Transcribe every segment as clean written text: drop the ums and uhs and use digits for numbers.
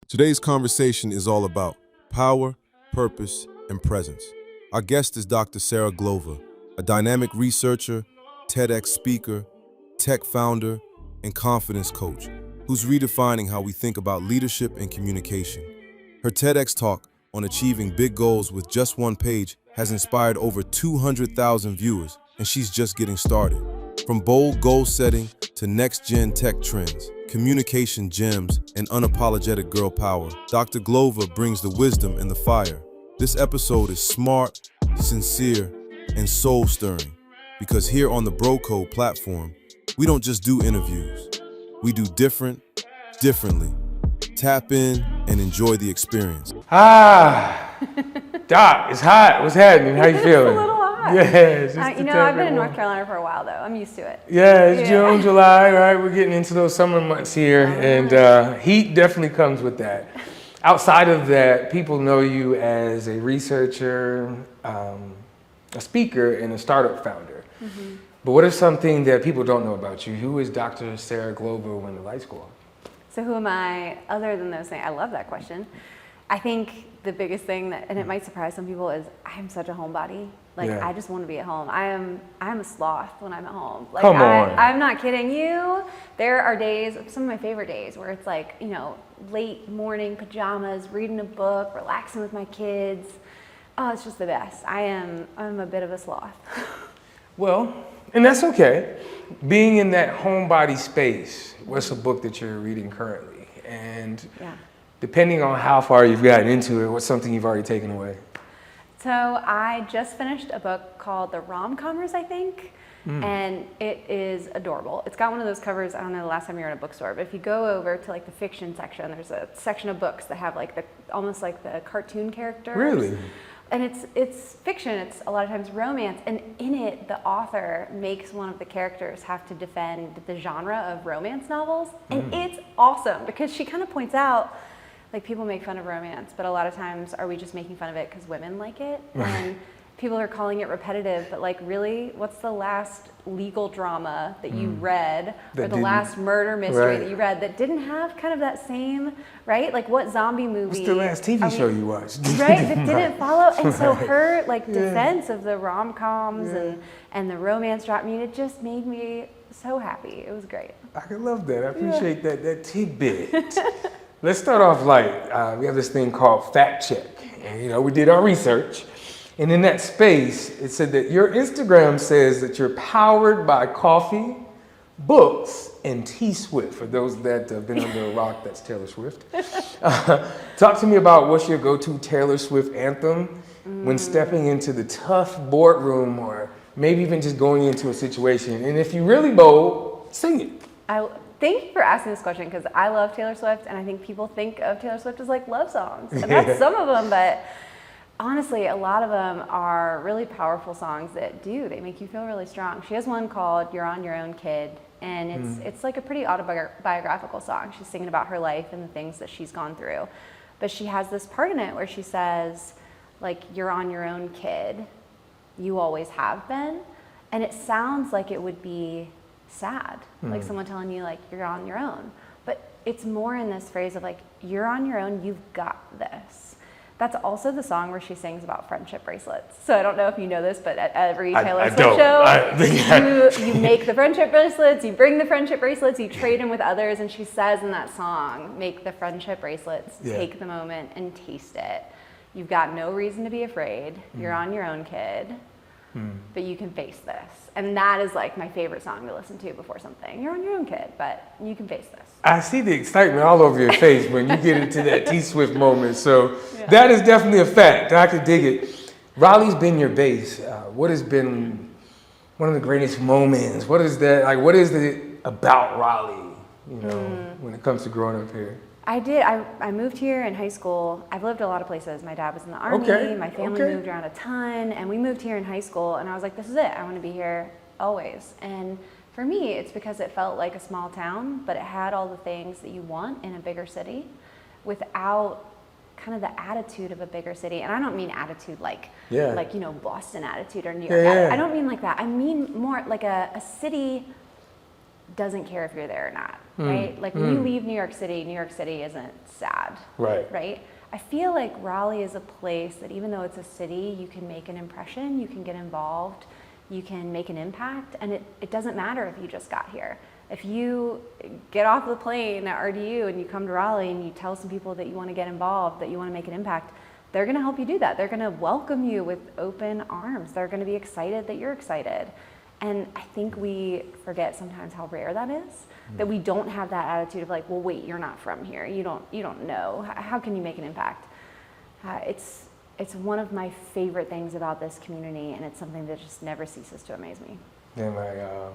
Today's conversation is all about power, purpose, and presence. Our guest is Dr. Sarah Glova, a dynamic researcher, TEDx speaker, tech founder, and confidence coach who's redefining how we think about leadership and communication. Her TEDx talk on achieving big goals with just one page has inspired over 200,000 viewers, and she's just getting started. From bold goal setting to next-gen tech trends, communication gems, and unapologetic girl power, Dr. Glova brings the wisdom and the fire. This episode is smart, sincere, and soul-stirring, because here on the BroCode platform, we don't just do interviews. We do differently. Tap in and enjoy the experience. Doc, it's hot. What's happening? How you feeling? It's a little hot. Yeah, it's just I've been in North Carolina for a while though. I'm used to it. Yeah, it's June, July, right? We're getting into those summer months here, and heat definitely comes with that. Outside of that, people know you as a researcher, a speaker, and a startup founder. Mm-hmm. But what is something that people don't know about you? Who is Dr. Sarah Glova when the lights go off? So who am I other than those things? I love that question. I think the biggest thing that, and it might surprise some people, is I'm such a homebody. I just want to be at home. I'm a sloth when I'm at home. Come on. I'm not kidding you. There are days, some of my favorite days, where it's late morning pajamas, reading a book, relaxing with my kids. Oh, it's just the best. I'm a bit of a sloth. Well, and that's okay. Being in that homebody space, what's a book that you're reading currently? And depending on how far you've gotten into it, what's something you've already taken away? So I just finished a book called The Rom-Commers, I think, and it is adorable. It's got one of those covers, I don't know the last time you were in a bookstore, but if you go over to the fiction section, there's a section of books that have almost like the cartoon characters. Really? And it's fiction, it's a lot of times romance, and in it, the author makes one of the characters have to defend the genre of romance novels, and it's awesome, because she kind of points out, people make fun of romance, but a lot of times are we just making fun of it because women like it? And people are calling it repetitive, but really, what's the last legal drama that you read, or the last murder mystery that you read that didn't have kind of that same, right? What zombie movie? What's the last TV show you watched? Right, that didn't follow. And so her defense of the rom-coms and the romance drama, it just made me so happy. It was great. I love that. I appreciate that tidbit. Let's start off light. We have this thing called fact check. And we did our research. And in that space, it said that your Instagram says that you're powered by coffee, books, and T-Swift. For those that have been under a rock, that's Taylor Swift. Talk to me about what's your go-to Taylor Swift anthem when stepping into the tough boardroom, or maybe even just going into a situation. And if you're really bold, sing it. Thank you for asking this question, because I love Taylor Swift, and I think people think of Taylor Swift as love songs. And that's some of them, but honestly, a lot of them are really powerful songs that they make you feel really strong. She has one called You're on Your Own, Kid, and it's a pretty autobiographical song. She's singing about her life and the things that she's gone through. But she has this part in it where she says, you're on your own, kid. You always have been. And it sounds like it would be sad, like someone telling you you're on your own. But it's more in this phrase of you're on your own, you've got this. That's also the song where she sings about friendship bracelets. So I don't know if you know this, but at every Taylor Swift show, you make the friendship bracelets, you bring the friendship bracelets, you trade them with others, and she says in that song, make the friendship bracelets, take the moment and taste it. You've got no reason to be afraid. You're on your own, kid. But you can face this. And that is my favorite song to listen to before something. You're on your own, kid, but you can face this. I see the excitement all over your face when you get into that T-Swift moment. So that is definitely a fact. I could dig it. Raleigh's been your base. What has been one of the greatest moments? What is that? What is it about Raleigh, when it comes to growing up here? I moved here in high school. I've lived a lot of places. My dad was in the Army. My family moved around a ton. And we moved here in high school. And I was like, this is it. I want to be here always. And for me, it's because it felt like a small town, but it had all the things that you want in a bigger city without kind of the attitude of a bigger city. And I don't mean attitude Boston attitude or New York. I don't mean like that. I mean more like a city doesn't care if you're there or not, right? Like when you leave New York City isn't sad, right? I feel like Raleigh is a place that even though it's a city, you can make an impression, you can get involved, you can make an impact, and it doesn't matter if you just got here. If you get off the plane at RDU and you come to Raleigh and you tell some people that you want to get involved, that you want to make an impact, they're going to help you do that. They're going to welcome you with open arms. They're going to be excited that you're excited. And I think we forget sometimes how rare that is, that we don't have that attitude of like, well, wait, you're not from here. You don't know. How can you make an impact? It's one of my favorite things about this community, and it's something that just never ceases to amaze me. Yeah,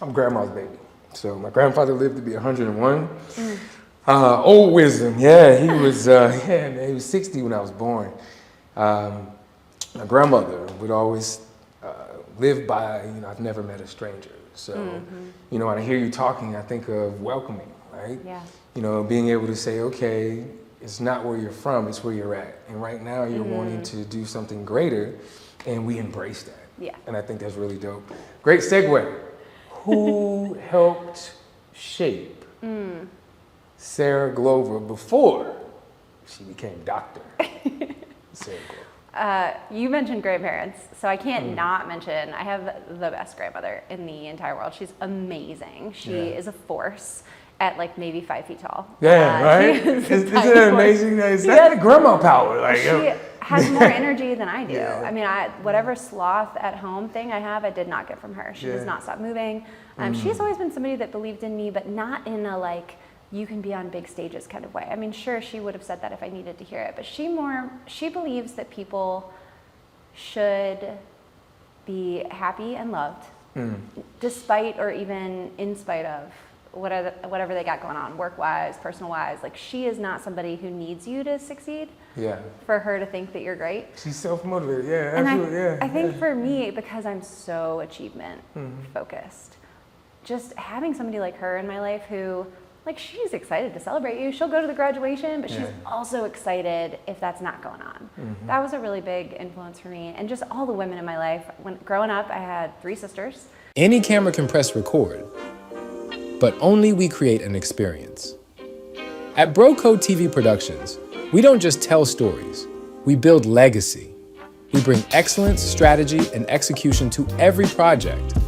I'm grandma's baby. So my grandfather lived to be 101. Old wisdom, yeah. He was, he was 60 when I was born. My grandmother would always live by, I've never met a stranger. So, when I hear you talking, I think of welcoming, right? Yeah. Being able to say, okay, it's not where you're from, it's where you're at. And right now you're wanting to do something greater, and we embrace that. Yeah. And I think that's really dope. Great segue. Who helped shape Sarah Glova before she became Dr. Sarah Glova? You mentioned grandparents, so I can't not mention, I have the best grandmother in the entire world. She's amazing. She is a force at like maybe 5 feet tall. Yeah, right? Isn't that amazing? That's like grandma power. Like, she has more energy than I do. Yeah. I mean, whatever sloth at home thing I have, I did not get from her. She does not stop moving. She's always been somebody that believed in me, but not in a like, you can be on big stages kind of way. I mean, sure, she would have said that if I needed to hear it, but she believes that people should be happy and loved, despite or even in spite of whatever they got going on, work-wise, personal-wise. Like, she is not somebody who needs you to succeed for her to think that you're great. She's self-motivated, yeah, And absolutely, I think for me, because I'm so achievement-focused, just having somebody like her in my life who, like, she's excited to celebrate you. She'll go to the graduation, but she's also excited if that's not going on. That was a really big influence for me. And just all the women in my life. When growing up, I had 3 sisters. Any camera can press record, but only we create an experience. At BroCode TV Productions, we don't just tell stories, we build legacy. We bring excellence, strategy, and execution to every project.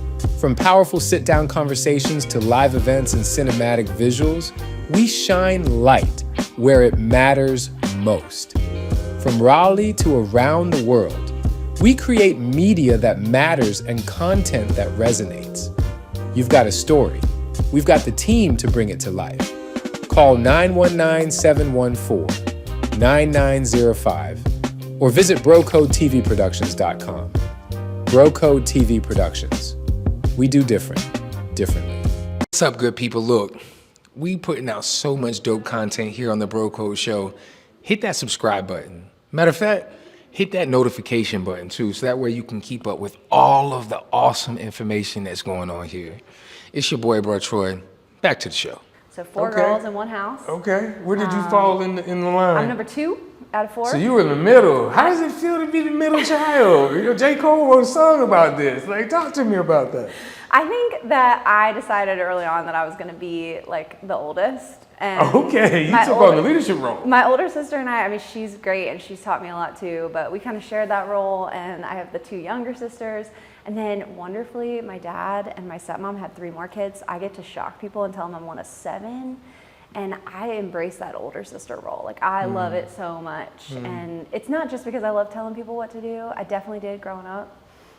From powerful sit-down conversations to live events and cinematic visuals, we shine light where it matters most. From Raleigh to around the world, we create media that matters and content that resonates. You've got a story. We've got the team to bring it to life. Call 919-714-9905 or visit BroCodeTVProductions.com. BroCode TV Productions. We do differently. What's up, good people? Look, we putting out so much dope content here on the Bro Code Show. Hit that subscribe button. Matter of fact, hit that notification button too, so that way you can keep up with all of the awesome information that's going on here. It's your boy, Bro Troy. Back to the show. So 4 girls in one house. Okay, where did you fall in the line? I'm number 2 out of 4. So you were in the middle. How does it feel to be the middle child? J. Cole wrote a song about this. Like, talk to me about that. I think that I decided early on that I was going to be like the oldest. And okay, you took on the leadership role. My older sister and I mean, she's great and she's taught me a lot too, but we kind of shared that role, and I have the 2 younger sisters. And then wonderfully, my dad and my stepmom had 3 more kids. I get to shock people and tell them I'm one of 7. And I embrace that older sister role. Like, I love it so much. And it's not just because I love telling people what to do. I definitely did growing up.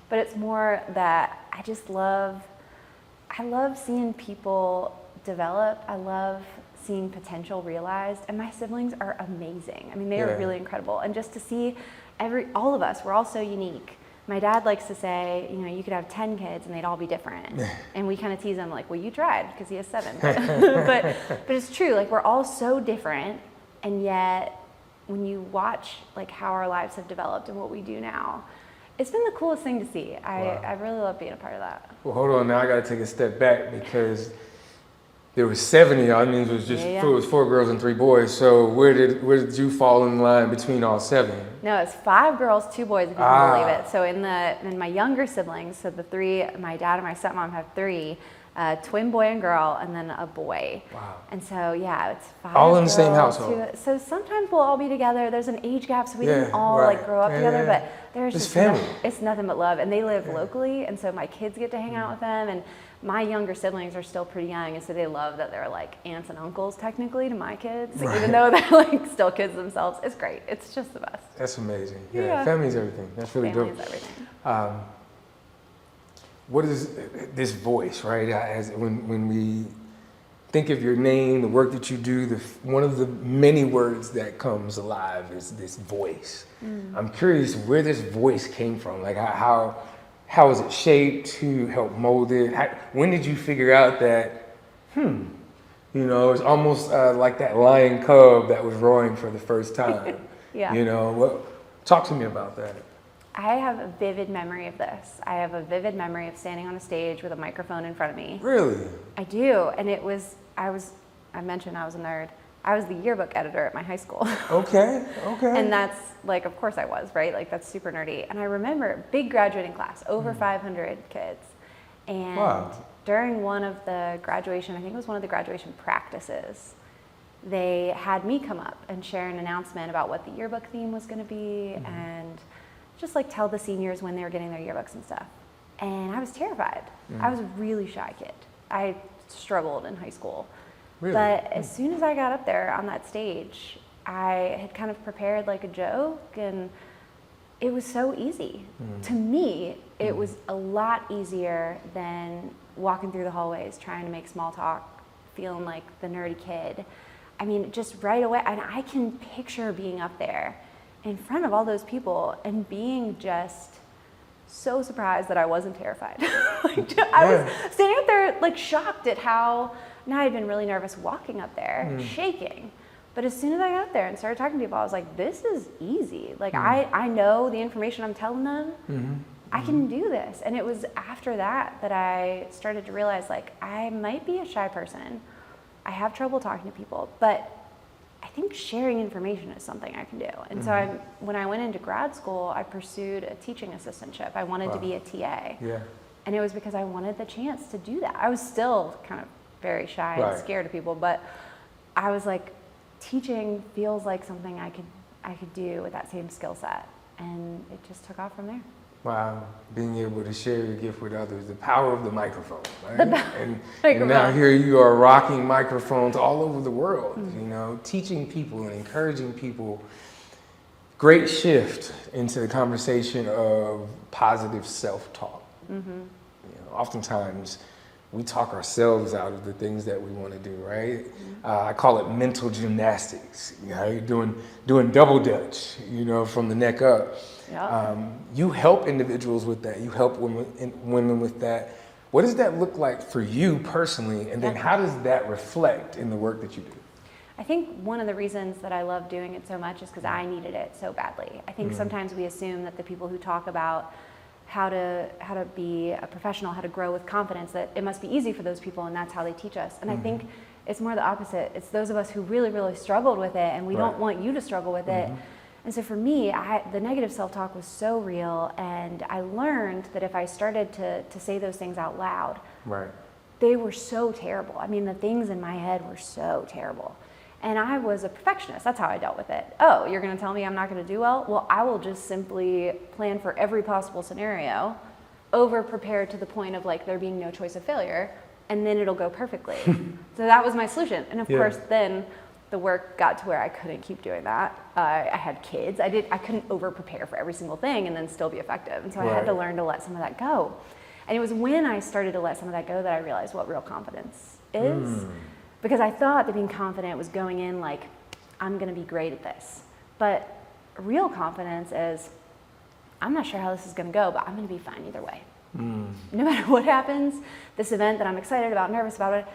But it's more that I love seeing people develop. I love seeing potential realized. And my siblings are amazing. I mean, they are really incredible. And just to see all of us, we're all so unique. My dad likes to say, you could have 10 kids and they'd all be different. And we kind of tease him like, well, you tried because he has 7. but it's true. Like, we're all so different. And yet when you watch like how our lives have developed and what we do now, it's been the coolest thing to see. I really love being a part of that. Well, hold on now. I got to take a step back because there was 7 of y'all. I mean, it was just it was 4 girls and 3 boys. So where did you fall in line between all 7? No, it's 5 girls, 2 boys, if you can believe it. So in my younger siblings, so the 3, my dad and my stepmom have 3. a twin boy and girl, and then a boy. Wow. And so, yeah, it's 5 All in the same girls, household. So sometimes we'll all be together. There's an age gap, so we Yeah, didn't all right. like grow up Yeah, together, yeah. but there's It's just family. it's nothing but love. And they live locally, and so my kids get to hang out with them, and my younger siblings are still pretty young, and so they love that they're like aunts and uncles technically to my kids, even though they're like still kids themselves. It's great. It's just the best. That's amazing. Yeah, Yeah. family's everything. That's really Family is dope. everything. What is this voice, right? As when we think of your name, the work that you do, one of the many words that comes alive is this voice. I'm curious where this voice came from. Like how was it shaped? Who helped mold it? When did you figure out that, you know, it's almost like that lion cub that was roaring for the first time. Yeah. You know, talk to me about that. I have a vivid memory of this. I have a vivid memory of standing on a stage with a microphone in front of me. Really? I do, and I mentioned I was a nerd. I was the yearbook editor at my high school. Okay. And that's like, of course I was, right? Like that's super nerdy. And I remember big graduating class, over 500 kids. And Wow. during one of the graduation, I think it was one of the graduation practices, they had me come up and share an announcement about what the yearbook theme was gonna be and just like tell the seniors when they were getting their yearbooks and stuff. And I was terrified. I was a really shy kid. I struggled in high school. Really? But as soon as I got up there on that stage, I had kind of prepared like a joke, and it was so easy. To me, it was a lot easier than walking through the hallways trying to make small talk, feeling like the nerdy kid. I mean, just right away, and I can picture being up there in front of all those people and being just so surprised that I wasn't terrified. I was standing up there like shocked at how, and I had been really nervous walking up there, shaking. But as soon as I got up there and started talking to people, I was like, this is easy. Like I know the information I'm telling them. I can do this. And it was after that that I started to realize like I might be a shy person. I have trouble talking to people, but I think sharing information is something I can do. And so when I went into grad school, I pursued a teaching assistantship. I wanted to be a TA. Yeah. And it was because I wanted the chance to do that. I was still kind of very shy and scared of people, but I was like, teaching feels like something I could do with that same skill set. And it just took off from there. Wow, being able to share your gift with others, the power of the microphone, right? And Microphone. now here you are rocking microphones all over the world, you know, teaching people and encouraging people. Great shift into the conversation of positive self-talk. You know, oftentimes we talk ourselves out of the things that we want to do, right? I call it mental gymnastics. You know, you're doing double dutch, you know, from the neck up. Yeah. You help individuals with that. You help women with that. What does that look like for you personally? And then how does that reflect in the work that you do? I think one of the reasons that I love doing it so much is because I needed it so badly. I think sometimes we assume that the people who talk about how to be a professional, how to grow with confidence, that it must be easy for those people and that's how they teach us. And I think it's more the opposite. It's those of us who really, really struggled with it, and we don't want you to struggle with it. And so for me, the negative self-talk was so real, and I learned that if I started to say those things out loud, they were so terrible. I mean, the things in my head were so terrible. And I was a perfectionist. That's how I dealt with it. Oh, you're going to tell me I'm not going to do well? Well, I will just simply plan for every possible scenario, over-prepare to the point of like there being no choice of failure, and then it'll go perfectly. So that was my solution. And of course, then the work got to where I couldn't keep doing that. I had kids. I couldn't over-prepare for every single thing and then still be effective. And so I had to learn to let some of that go. And it was when I started to let some of that go that I realized what real confidence is. Because I thought that being confident was going in like, I'm gonna be great at this. But real confidence is, I'm not sure how this is gonna go, but I'm gonna be fine either way. No matter what happens, this event that I'm excited about, nervous about it,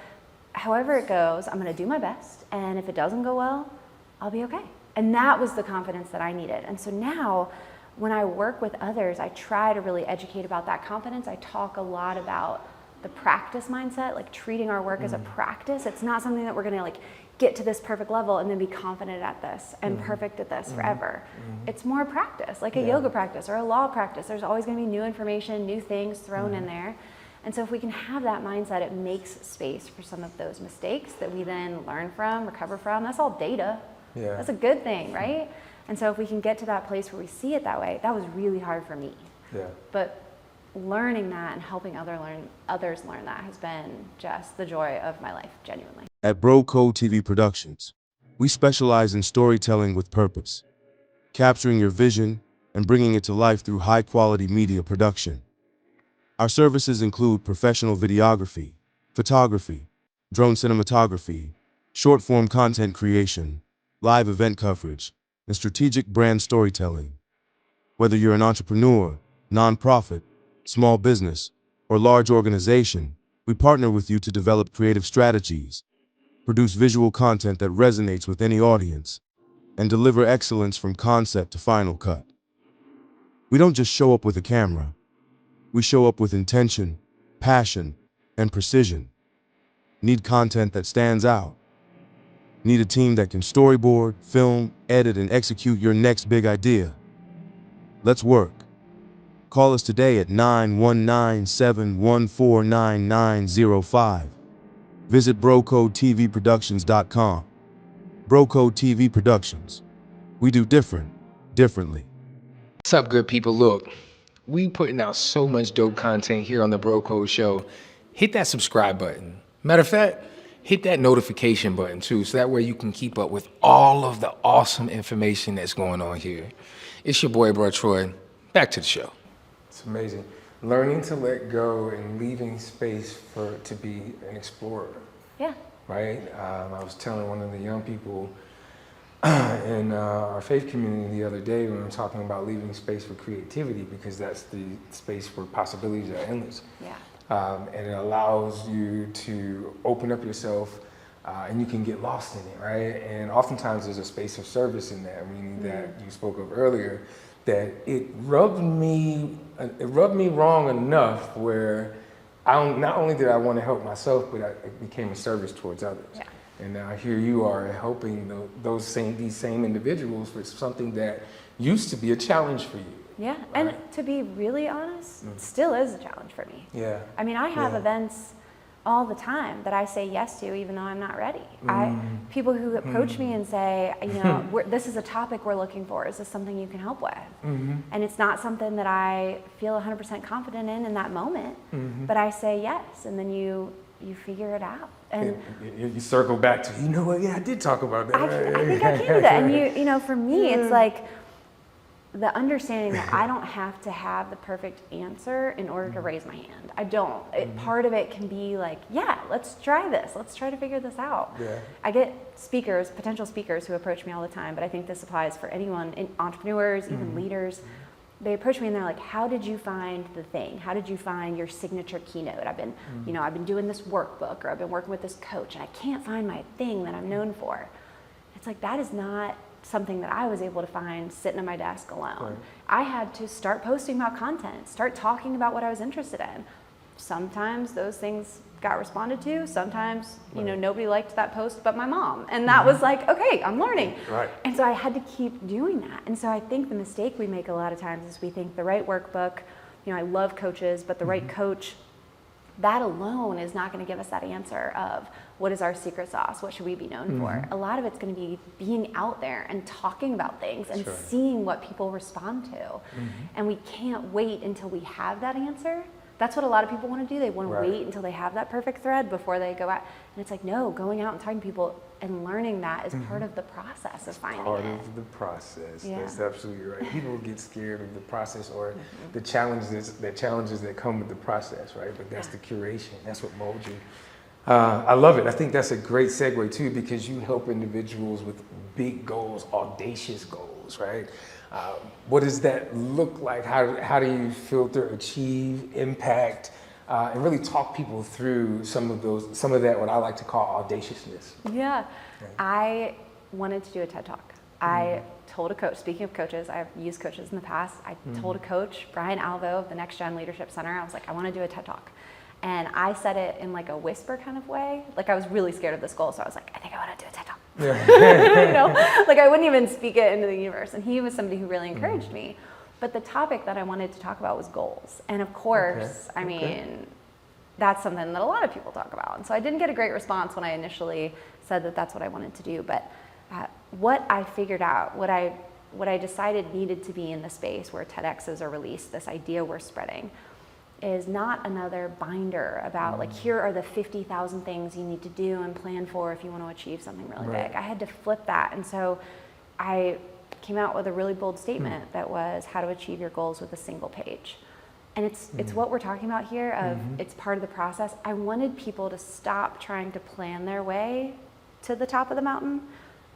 however it goes, I'm gonna do my best. And if it doesn't go well, I'll be okay. And that was the confidence that I needed. And so now, when I work with others, I try to really educate about that confidence. I talk a lot about the practice mindset, like treating our work as a practice. It's not something that we're gonna like get to this perfect level and then be confident at this and perfect at this forever. It's more practice, like a yoga practice or a law practice. There's always gonna be new information, new things thrown in there. And so if we can have that mindset, it makes space for some of those mistakes that we then learn from, recover from. That's all data. Yeah. That's a good thing, right? And so if we can get to that place where we see it that way, that was really hard for me. Yeah. But learning that and helping others learn that has been just the joy of my life, genuinely. At BroCode TV Productions, we specialize in storytelling with purpose, capturing your vision and bringing it to life through high-quality media production. Our services include professional videography, photography, drone cinematography, short-form content creation, live event coverage, and strategic brand storytelling. Whether you're an entrepreneur, nonprofit, small business, or large organization, we partner with you to develop creative strategies, produce visual content that resonates with any audience, and deliver excellence from concept to final cut. We don't just show up with a camera. We show up with intention, passion, and precision. Need content that stands out? Need a team that can storyboard, film, edit, and execute your next big idea? Let's work. Call us today at 919-714-9905. Visit BroCodeTVProductions.com. BroCode TV Productions. We do differently. What's up, good people? Look, we putting out so much dope content here on the Bro Code Show. Hit that subscribe button. Matter of fact, hit that notification button too, so that way you can keep up with all of the awesome information that's going on here. It's your boy, Bro Troy. Back to the show. It's amazing. Learning to let go and leaving space to be an explorer. Yeah. Right? I was telling one of the young people in our faith community the other day when we were talking about leaving space for creativity, because that's the space where possibilities are endless. Yeah. And it allows you to open up yourself and you can get lost in it, right? And oftentimes there's a space of service in that, meaning that you spoke of earlier, that it rubbed me wrong enough where not only did I want to help myself, but it became a service towards others. Yeah. And now here you are helping these same individuals with something that used to be a challenge for you. Yeah, right? and to be really honest, it still is a challenge for me. Yeah. I mean, I have Yeah. events all the time that I say yes to, even though I'm not ready. People who approach me and say, you know, this is a topic we're looking for. Is this something you can help with? And it's not something that I feel 100% confident in that moment, but I say yes, and then you figure it out. And you circle back to, you know what? Yeah, I did talk about that. I think I can do that. And you know, for me, it's like the understanding that I don't have to have the perfect answer in order to raise my hand. I don't. Part of it can be like, yeah, let's try this. Let's try to figure this out. Yeah. I get potential speakers who approach me all the time, but I think this applies for anyone, entrepreneurs, even leaders. They approach me and they're like, how did you find the thing? How did you find your signature keynote? I've been doing this workbook, or I've been working with this coach, and I can't find my thing that I'm known for. It's like, that is not something that I was able to find sitting at my desk alone. Right. I had to start posting about content, start talking about what I was interested in. Sometimes those things got responded to. Sometimes, you know, nobody liked that post but my mom. And that was like, okay, I'm learning. Right. And so I had to keep doing that. And so I think the mistake we make a lot of times is we think the right workbook, you know, I love coaches, but the right coach, that alone is not going to give us that answer of what is our secret sauce, what should we be known for. A lot of it's going to be being out there and talking about things and seeing what people respond to. And we can't wait until we have that answer. That's what a lot of people want to do. They want to wait until they have that perfect thread before they go out. And it's like, no, going out and talking to people and learning that is part of the process of finding Part it. of the process. Yeah. That's absolutely right. People get scared of the process or the challenges that come with the process, right? But that's the curation. That's what molds you. I love it. I think that's a great segue too, because you help individuals with big goals, audacious goals, right? What does that look like? How do you filter, achieve, impact, and really talk people through some of that, what I like to call audaciousness? Yeah. I wanted to do a TED Talk. I told a coach, speaking of coaches, I've used coaches in the past. I told a coach, Brian Alvo of the Next Gen Leadership Center, I was like, I want to do a TED Talk. And I said it in like a whisper kind of way. Like I was really scared of this goal. So I was like, I think I want to do a TED Talk. You know, like I wouldn't even speak it into the universe. And he was somebody who really encouraged me. But the topic that I wanted to talk about was goals. And of course, I mean, that's something that a lot of people talk about. And so I didn't get a great response when I initially said that that's what I wanted to do. But what I figured out, what I decided needed to be in the space where TEDx's are released, this idea we're spreading, is not another binder about like, here are the 50,000 things you need to do and plan for if you want to achieve something really big. I had to flip that. And so I came out with a really bold statement that was how to achieve your goals with a single page. And it's what we're talking about here of it's part of the process. I wanted people to stop trying to plan their way to the top of the mountain.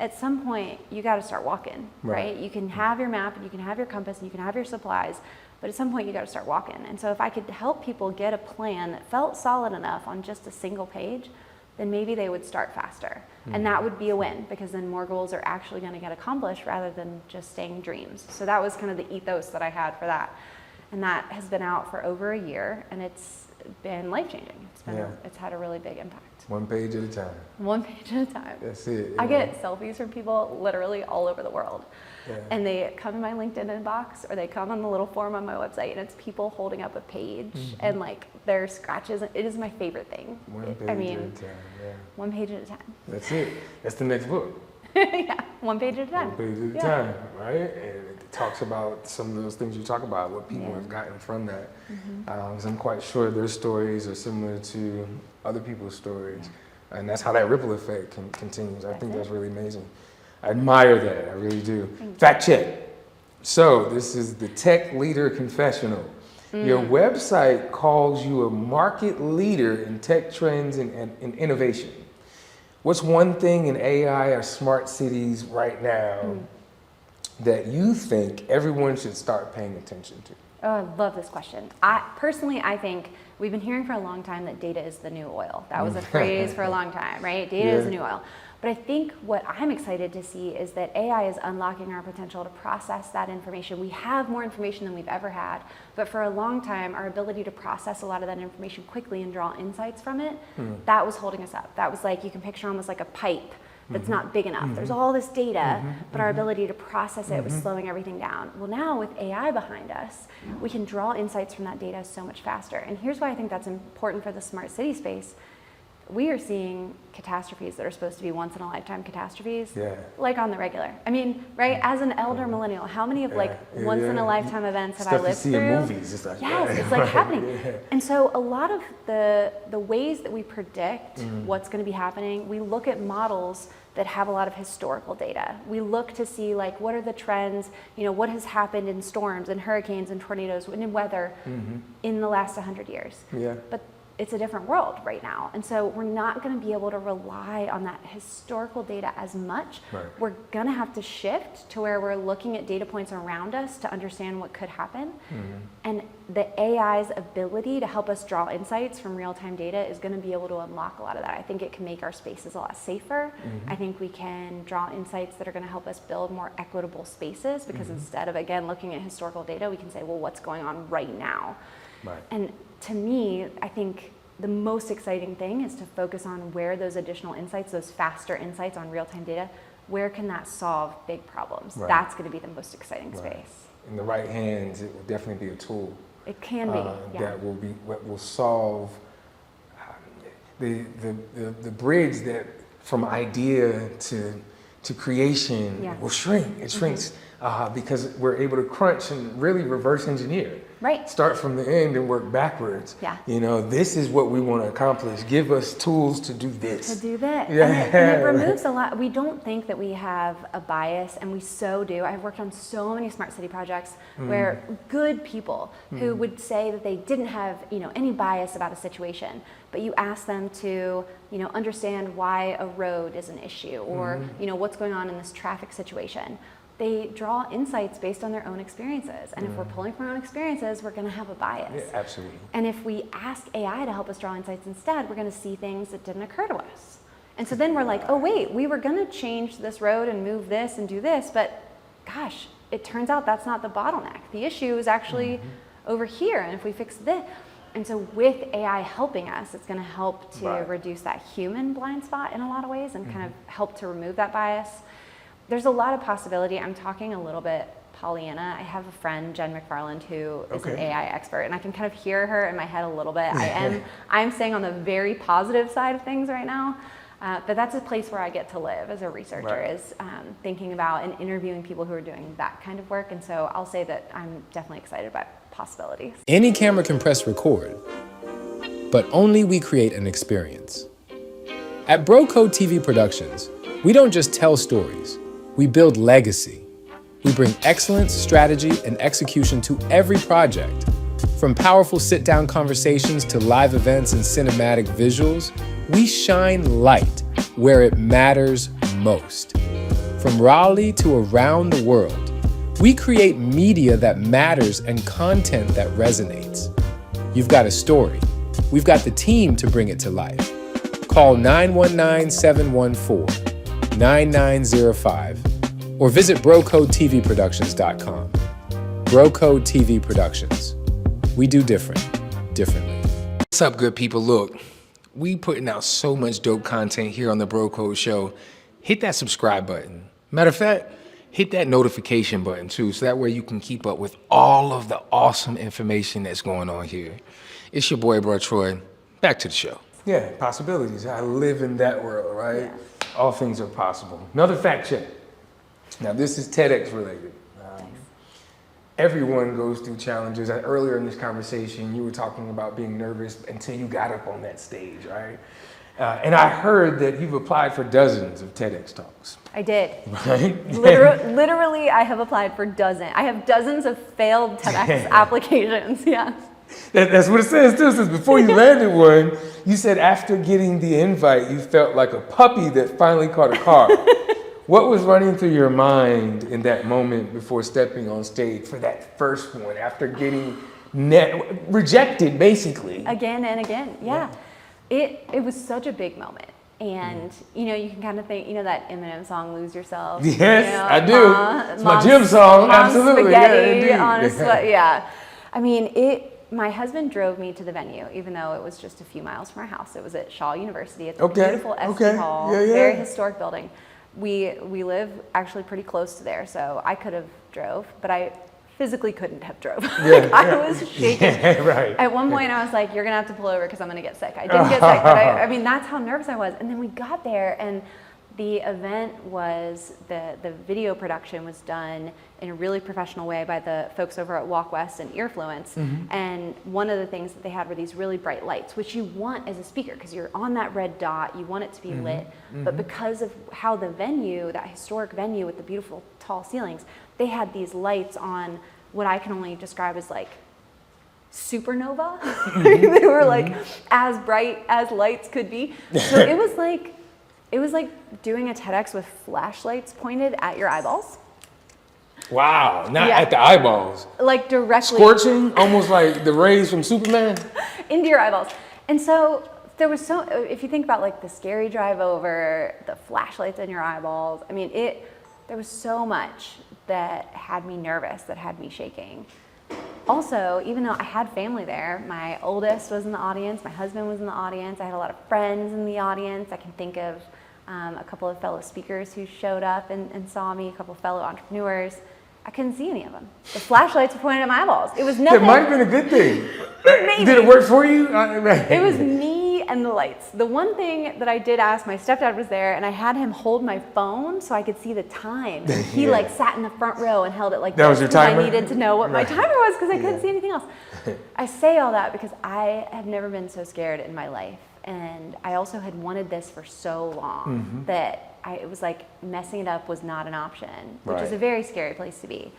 At some point, you got to start walking, right? You can have your map and you can have your compass and you can have your supplies, but at some point you got to start walking. And so if I could help people get a plan that felt solid enough on just a single page, then maybe they would start faster. And that would be a win, because then more goals are actually going to get accomplished rather than just staying dreams. So that was kind of the ethos that I had for that. And that has been out for over a year, and it's been life-changing. It's had a really big impact. One page at a time. One page at a time. That's it. I get selfies from people literally all over the world. Yeah. And they come in my LinkedIn inbox, or they come on the little form on my website, and it's people holding up a page and like their scratches. It is my favorite thing. One page I mean, at a time. Yeah. one page at a time. That's it. That's the next book. Yeah, one page at a time. One page at a time, right? And it talks about some of those things you talk about, what people have gotten from that. 'Cause I'm quite sure their stories are similar to other people's stories. And that's how that ripple effect continues. I think that's really amazing. I admire that, I really do. Fact check. So this is the Tech Leader Confessional. Your website calls you a market leader in tech trends and innovation. What's one thing in AI or smart cities right now that you think everyone should start paying attention to? Oh, I love this question. I think we've been hearing for a long time that data is the new oil. That was a phrase for a long time, right? Data is the new oil. But I think what I'm excited to see is that AI is unlocking our potential to process that information. We have more information than we've ever had, but for a long time, our ability to process a lot of that information quickly and draw insights from it, that was holding us up. That was like, you can picture almost like a pipe that's not big enough. There's all this data, but our ability to process it was slowing everything down. Well, now with AI behind us, we can draw insights from that data so much faster. And here's why I think that's important for the smart city space. We are seeing catastrophes that are supposed to be once in a lifetime catastrophes, like on the regular. I mean, right? As an elder millennial, how many of like once in a lifetime events have I lived through? Stuff you see in movies. It's like, yes, it's like happening. And so a lot of the ways that we predict what's going to be happening, we look at models that have a lot of historical data. We look to see like, what are the trends, you know, what has happened in storms and hurricanes and tornadoes and in weather in the last 100 years. But it's a different world right now. And so we're not going to be able to rely on that historical data as much. We're going to have to shift to where we're looking at data points around us to understand what could happen. And the AI's ability to help us draw insights from real-time data is going to be able to unlock a lot of that. I think it can make our spaces a lot safer. I think we can draw insights that are going to help us build more equitable spaces, because instead of, again, looking at historical data, we can say, well, what's going on right now? And to me, I think the most exciting thing is to focus on where those additional insights, those faster insights on real-time data, where can that solve big problems? That's going to be the most exciting space. In the right hands, it will definitely be a tool. It can be, that will be what will solve the bridge that from idea to creation will shrink. It shrinks because we're able to crunch and really reverse engineer. Start from the end and work backwards. You know, this is what we want to accomplish. Give us tools to do this. To do that. And it removes a lot. We don't think that we have a bias, and we so do. I've worked on so many smart city projects where good people who would say that they didn't have, you know, any bias about a situation, but you ask them to, you know, understand why a road is an issue, or, you know, what's going on in this traffic situation. They draw insights based on their own experiences. And if we're pulling from our own experiences, we're going to have a bias. Absolutely. And if we ask AI to help us draw insights instead, we're going to see things that didn't occur to us. And so then we're like, oh, wait, we were going to change this road and move this and do this, but gosh, it turns out that's not the bottleneck. The issue is actually over here. And if we fix this, and so with AI helping us, it's going to help to reduce that human blind spot in a lot of ways, and kind of help to remove that bias. There's a lot of possibility. I'm talking a little bit Pollyanna. I have a friend, Jen McFarland, who is an Okay. AI expert, and I can kind of hear her in my head a little bit. I'm staying on the very positive side of things right now, but that's a place where I get to live as a researcher, Right. is thinking about and interviewing people who are doing that kind of work. And so I'll say that I'm definitely excited about possibilities. Any camera can press record, but only we create an experience. At Broco TV Productions, we don't just tell stories, we build legacy. We bring excellence, strategy, and execution to every project. From powerful sit-down conversations to live events and cinematic visuals, we shine light where it matters most. From Raleigh to around the world, we create media that matters and content that resonates. You've got a story. We've got the team to bring it to life. Call 919-714-9905 or visit BroCodeTVProductions.com. BroCode TV Productions. We do differently. What's up, good people? Look, we putting out so much dope content here on the Bro Code Show. Hit that subscribe button. Matter of fact, hit that notification button too, so that way you can keep up with all of the awesome information that's going on here. It's your boy, Bro Troy. Back to the show. Yeah, possibilities. I live in that world, right? Yeah. All things are possible. Another fact check. Now, this is TEDx related. Everyone goes through challenges. Earlier in this conversation, you were talking about being nervous until you got up on that stage, right? And I heard that you've applied for dozens of TEDx talks. I did. Right? Literally, I have applied for dozens. I have dozens of failed TEDx applications, yeah. That's what it says too. It says before you landed one, you said after getting the invite, you felt like a puppy that finally caught a car. What was running through your mind in that moment before stepping on stage for that first one, after getting rejected, basically? Again and again, yeah. It was such a big moment. And, you know, you can kind of think, you know, that Eminem song, Lose Yourself. Yes, you know, I do. It's my gym song, absolutely. Spaghetti, Yeah, indeed. Yeah. I mean, my husband drove me to the venue, even though it was just a few miles from our house. It was at Shaw University. It's a beautiful SD Hall, very historic building. We live actually pretty close to there, so I could have drove, but I physically couldn't have drove. I was shaking. Right. At one point, I was like, "You're gonna have to pull over because I'm gonna get sick." I didn't get sick, but I mean, that's how nervous I was. And then we got there, and the event was the video production was done in a really professional way by the folks over at Walk West and Earfluence. And one of the things that they had were these really bright lights, which you want as a speaker because you're on that red dot, you want it to be lit. But because of how the venue, that historic venue with the beautiful tall ceilings, they had these lights on what I can only describe as like supernova. They were like as bright as lights could be. So it was like doing a TEDx with flashlights pointed at your eyeballs. Wow, not Yeah. at the eyeballs. Like directly. Scorching, almost like the rays from Superman. Into your eyeballs. And so there was if you think about like the scary drive over, the flashlights in your eyeballs, I mean, there was so much that had me nervous, that had me shaking. Also, even though I had family there, my oldest was in the audience, my husband was in the audience, I had a lot of friends in the audience. I can think of a couple of fellow speakers who showed up and saw me, a couple of fellow entrepreneurs. I couldn't see any of them. The flashlights were pointed at my eyeballs. It was nothing. That might have been a good thing. Maybe. Did it work for you? It was me and the lights. The one thing that I did ask, my stepdad was there, and I had him hold my phone so I could see the time. He like sat in the front row and held it like That was this your because timer? I needed to know what my timer was because I couldn't see anything else. I say all that because I have never been so scared in my life. And I also had wanted this for so long that it was like messing it up was not an option, which is Right. a very scary place to be.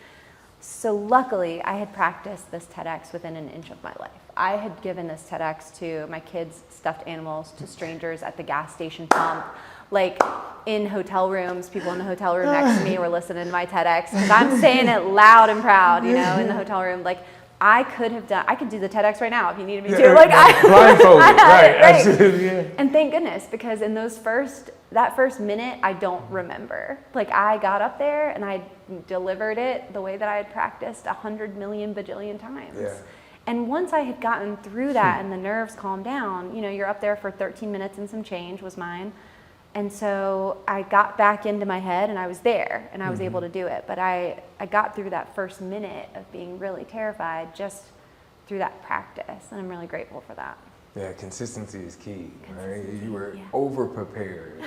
So luckily, I had practiced this TEDx within an inch of my life. I had given this TEDx to my kids' stuffed animals, to strangers at the gas station pump, like in hotel rooms. People in the hotel room next to me were listening to my TEDx because I'm saying it loud and proud, you know, in the hotel room. Like I could do the TEDx right now if you needed me to. Like blindfolded, I had right? it, right. Absolutely. Yeah. And thank goodness, because in that first minute, I don't remember. Like I got up there and I delivered it the way that I had practiced 100 million bajillion times. Yeah. And once I had gotten through that and the nerves calmed down, you know, you're up there for 13 minutes and some change was mine. And so I got back into my head and I was there and I was able to do it. But I got through that first minute of being really terrified just through that practice. And I'm really grateful for that. Yeah, consistency is key, right? You were yeah. over prepared,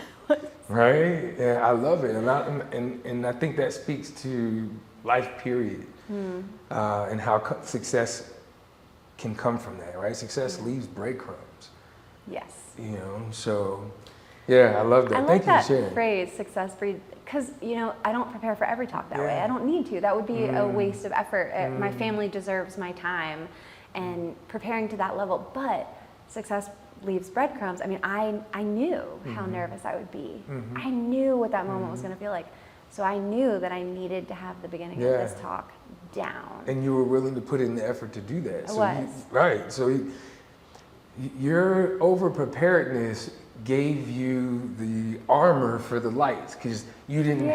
right? Yeah, I love it, and I think that speaks to life, period, and how success can come from that, right? Success leaves breadcrumbs. Yes. You know, so yeah, I love that. I like Thank you that for sharing. phrase, success breed, because I don't prepare for every talk that way. I don't need to. That would be a waste of effort. My family deserves my time, and preparing to that level. But success leaves breadcrumbs. I mean, I knew how nervous I would be. I knew what that moment was going to feel like. So I knew that I needed to have the beginning of this talk down. And you were willing to put in the effort to do that. I was. Right. So your over preparedness gave you the armor for the lights, because you didn't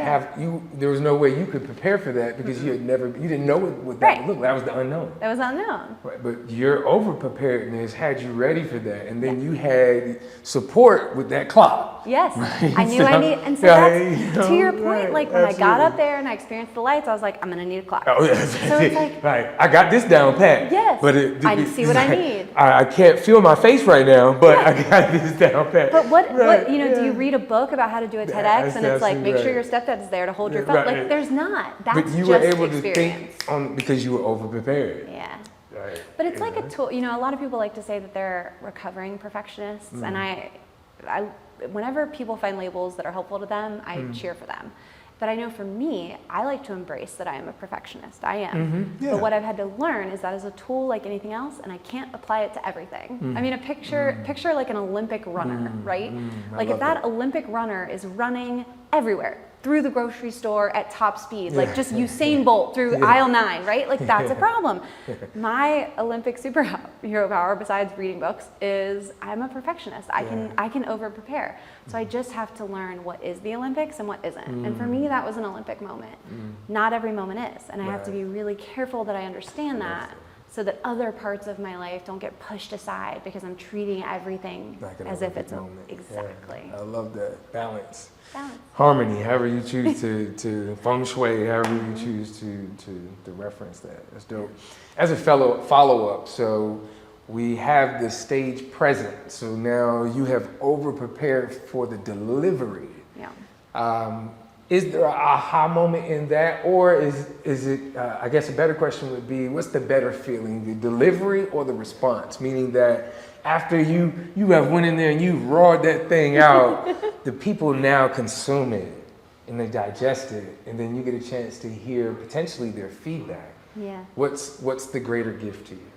there was no way you could prepare for that, because you didn't know what that would look like. That was the unknown. That was unknown. Right, but your over preparedness had you ready for that, and then you had support with that clock. Yes, right? I knew I need, and so that's to your point. Like when I got up there and I experienced the lights, I was like, I'm gonna need a clock. Oh yes. So it's like, right, I got this down pat. Yes, but I see what I need. I can't feel my face right now, but I got this down pat. But what do you read a book about how to do a TEDx, and it's like, make sure your stepdad's there to hold your phone? Like, there's not. That's but you just were able experience. to think because you were over prepared. Yeah. Right. But it's like a tool. A lot of people like to say that they're recovering perfectionists, and I, whenever people find labels that are helpful to them, I cheer for them. But I know for me, I like to embrace that I am a perfectionist. I am. Yeah. But what I've had to learn is that as a tool like anything else, and I can't apply it to everything. I mean, picture like an Olympic runner, right? Like if that Olympic runner is running everywhere, through the grocery store at top speed, like just Usain Bolt through aisle 9, right? Like that's a problem. My Olympic superhero power, besides reading books, is I'm a perfectionist. I can over prepare. So I just have to learn what is the Olympics and what isn't. And for me, that was an Olympic moment. Not every moment is, and I have to be really careful that I understand that, so that other parts of my life don't get pushed aside because I'm treating everything as if it's exactly. Yeah, I love that balance. Balance. Harmony, however you choose to feng shui, however you choose to reference that. That's dope. As a follow-up, so we have the stage present. So now you have over-prepared for the delivery. Yeah. Is there an aha moment in that, or is it, I guess a better question would be, what's the better feeling, the delivery or the response? Meaning that after you have went in there and you roared that thing out, the people now consume it and they digest it, and then you get a chance to hear potentially their feedback. Yeah. What's the greater gift to you?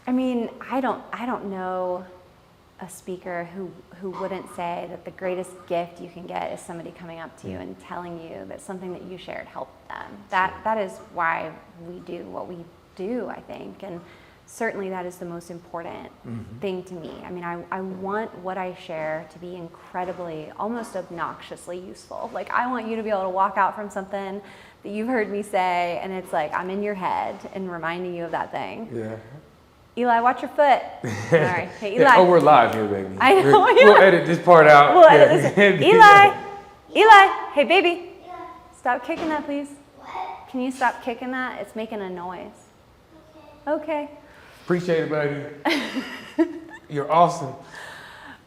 I mean, I don't know a speaker who wouldn't say that the greatest gift you can get is somebody coming up to you and telling you that something that you shared helped them. That is why we do what we do, I think. And certainly that is the most important thing to me. I mean, I want what I share to be incredibly, almost obnoxiously useful. Like, I want you to be able to walk out from something that you've heard me say, and it's like I'm in your head and reminding you of that thing. Yeah. Eli, watch your foot. All right. Hey, Eli. Yeah, oh, we're live here, baby. I know. We'll edit this part out. We'll edit this. Eli, hey, baby. Yeah. Stop kicking that, please. What? Can you stop kicking that? It's making a noise. Okay. Appreciate it, buddy. You're awesome.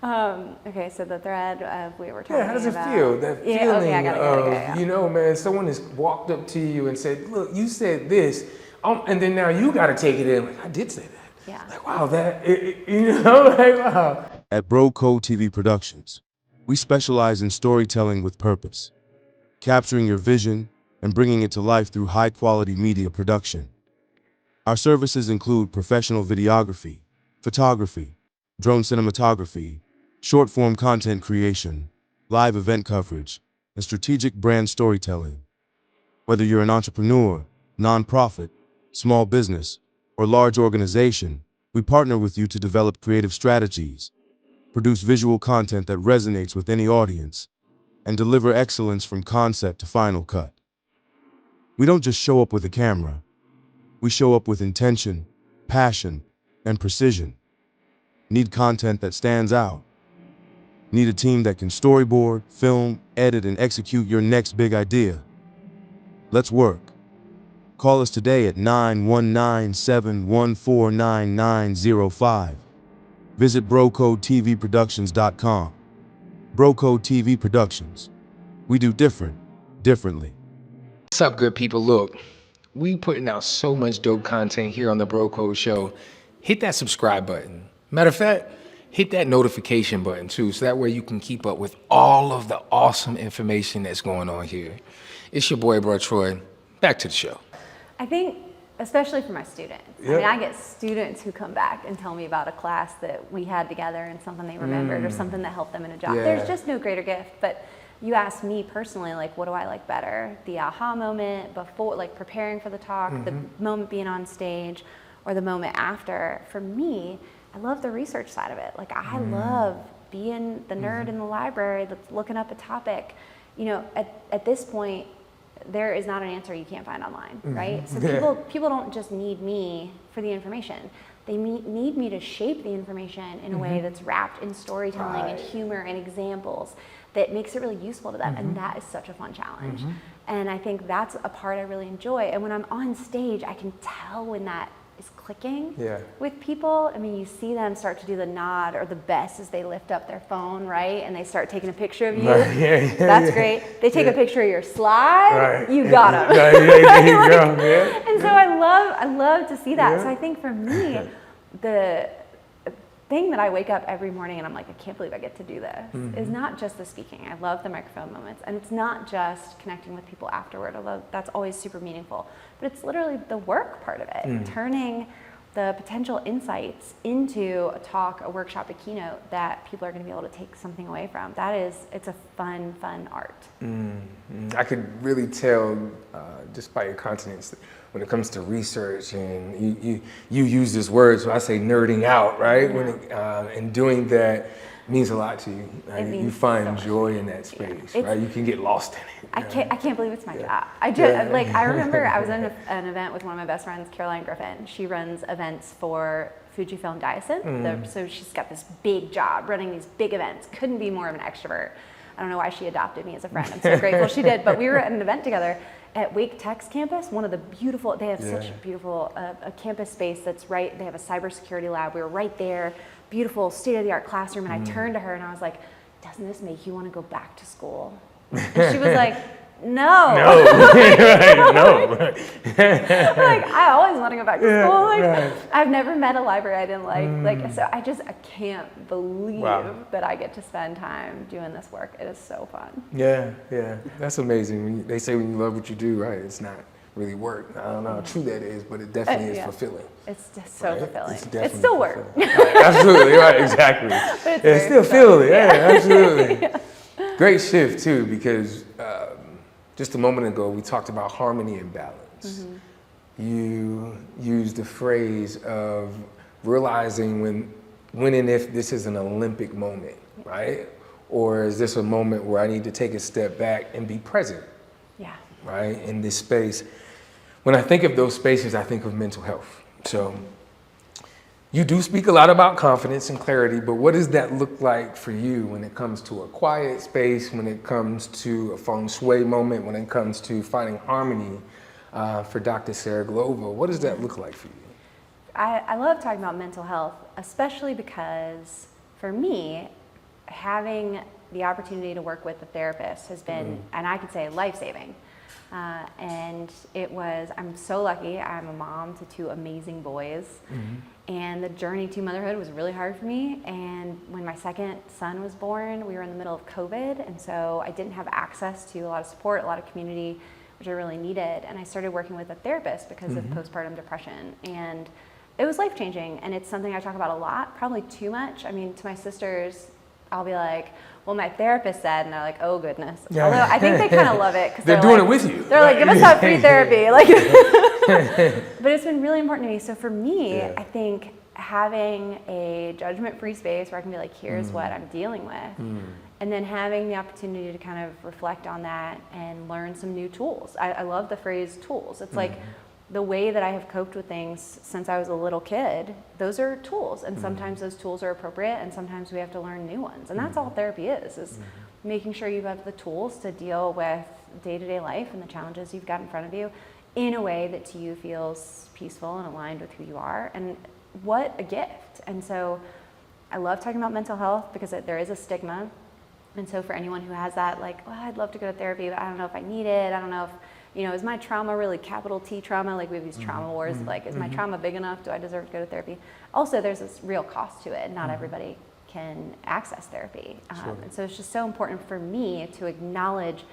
Okay, so the thread of we were talking about. Yeah, how does it feel? That feeling I got it. Man, someone has walked up to you and said, look, you said this, and then now you got to take it in. Like, I did say that. Yeah. Like, wow, like, wow. At Broco TV Productions, we specialize in storytelling with purpose, capturing your vision and bringing it to life through high-quality media production. Our services include professional videography, photography, drone cinematography, short-form content creation, live event coverage, and strategic brand storytelling. Whether you're an entrepreneur, nonprofit, small business, or large organization, we partner with you to develop creative strategies, produce visual content that resonates with any audience, and deliver excellence from concept to final cut. We don't just show up with a camera. We show up with intention, passion, and precision. Need content that stands out? Need a team that can storyboard, film, edit, and execute your next big idea? Let's work. Call us today at 919-714-9905. Visit BroCodeTVProductions.com. BroCode TV Productions. We do differently. What's up, good people? Look, we putting out so much dope content here on the Bro Code Show. Hit that subscribe button. Matter of fact, hit that notification button too, so that way you can keep up with all of the awesome information that's going on here. It's your boy, Bro Troy. Back to the show. I think, especially for my students, I mean, I get students who come back and tell me about a class that we had together and something they remembered or something that helped them in a job. Yeah. There's just no greater gift. But you asked me personally, like, what do I like better? The aha moment before, like preparing for the talk, the moment being on stage, or the moment after. For me, I love the research side of it. Like, I love being the nerd in the library that's looking up a topic. You know, at this point, there is not an answer you can't find online, right? So people don't just need me for the information. They need me to shape the information in a way that's wrapped in storytelling and humor and examples that makes it really useful to them. And that is such a fun challenge. And I think that's a part I really enjoy. And when I'm on stage, I can tell when that is clicking with people. I mean, you see them start to do the nod or the best as they lift up their phone, right? And they start taking a picture of you. That's great. They take a picture of your slide. You got them. And so I love to see that. So I think for me, the thing that I wake up every morning and I'm like, I can't believe I get to do this, is not just the speaking. I love the microphone moments. And it's not just connecting with people afterward, although that's always super meaningful. But it's literally the work part of it, turning the potential insights into a talk, a workshop, a keynote that people are going to be able to take something away from. It's a fun art. I could really tell just by your countenance when it comes to research, and you use this word, so I say nerding out, right? And doing that means a lot to you. You find joy in that space, right? You can get lost in it. I can't believe it's my job. I remember I was in an event with one of my best friends, Caroline Griffin. She runs events for Fujifilm Diasen. So she's got this big job running these big events. Couldn't be more of an extrovert. I don't know why she adopted me as a friend. I'm so grateful she did. But we were at an event together at Wake Tech's campus, one of the beautiful, they have such beautiful, a campus space that's right, they have a cybersecurity lab. We were right there, beautiful state-of-the-art classroom. And I turned to her and I was like, doesn't this make you want to go back to school? And she was like, no. No. Like, I always want to go back to school. Like, I've never met a library I didn't like. So I can't believe that I get to spend time doing this work. It is so fun. Yeah. That's amazing. They say when you love what you do, right, it's not really work. I don't know how true that is, but it definitely is fulfilling. It's just so fulfilling. It's still work. Absolutely, right, exactly. But it's still fulfilling, absolutely. Great shift too, because just a moment ago we talked about harmony and balance. You used the phrase of realizing when and if this is an Olympic moment, right? Or is this a moment where I need to take a step back and be present? Right, in this space. When I think of those spaces, I think of mental health. So you do speak a lot about confidence and clarity, but what does that look like for you when it comes to a quiet space, when it comes to a feng shui moment, when it comes to finding harmony for Dr. Sarah Glova? What does that look like for you? I love talking about mental health, especially because for me, having the opportunity to work with a therapist has been, and I could say, life-saving. And I'm so lucky. I'm a mom to two amazing boys. And the journey to motherhood was really hard for me. And when my second son was born, we were in the middle of COVID. And so I didn't have access to a lot of support, a lot of community, which I really needed. And I started working with a therapist because of postpartum depression. And it was life-changing. And it's something I talk about a lot, probably too much. I mean, to my sisters, I'll be like, well, my therapist said, and they're like, oh goodness. Although I think they kind of love it because they're doing it with you. They're like, give us that free therapy. Like, but it's been really important to me. So for me, I think having a judgment-free space where I can be like, here's what I'm dealing with, and then having the opportunity to kind of reflect on that and learn some new tools. I love the phrase tools. It's like the way that I have coped with things since I was a little kid, those are tools. And sometimes those tools are appropriate and sometimes we have to learn new ones. And that's all therapy is making sure you have the tools to deal with day-to-day life and the challenges you've got in front of you in a way that to you feels peaceful and aligned with who you are. And what a gift. And so I love talking about mental health because there is a stigma. And so for anyone who has that, like, well, I'd love to go to therapy, but I don't know if I need it. I don't know if, is my trauma really capital T trauma? Like we have these trauma wars, like, is my trauma big enough? Do I deserve to go to therapy? Also, there's this real cost to it. Not everybody can access therapy. And so it's just so important for me to acknowledge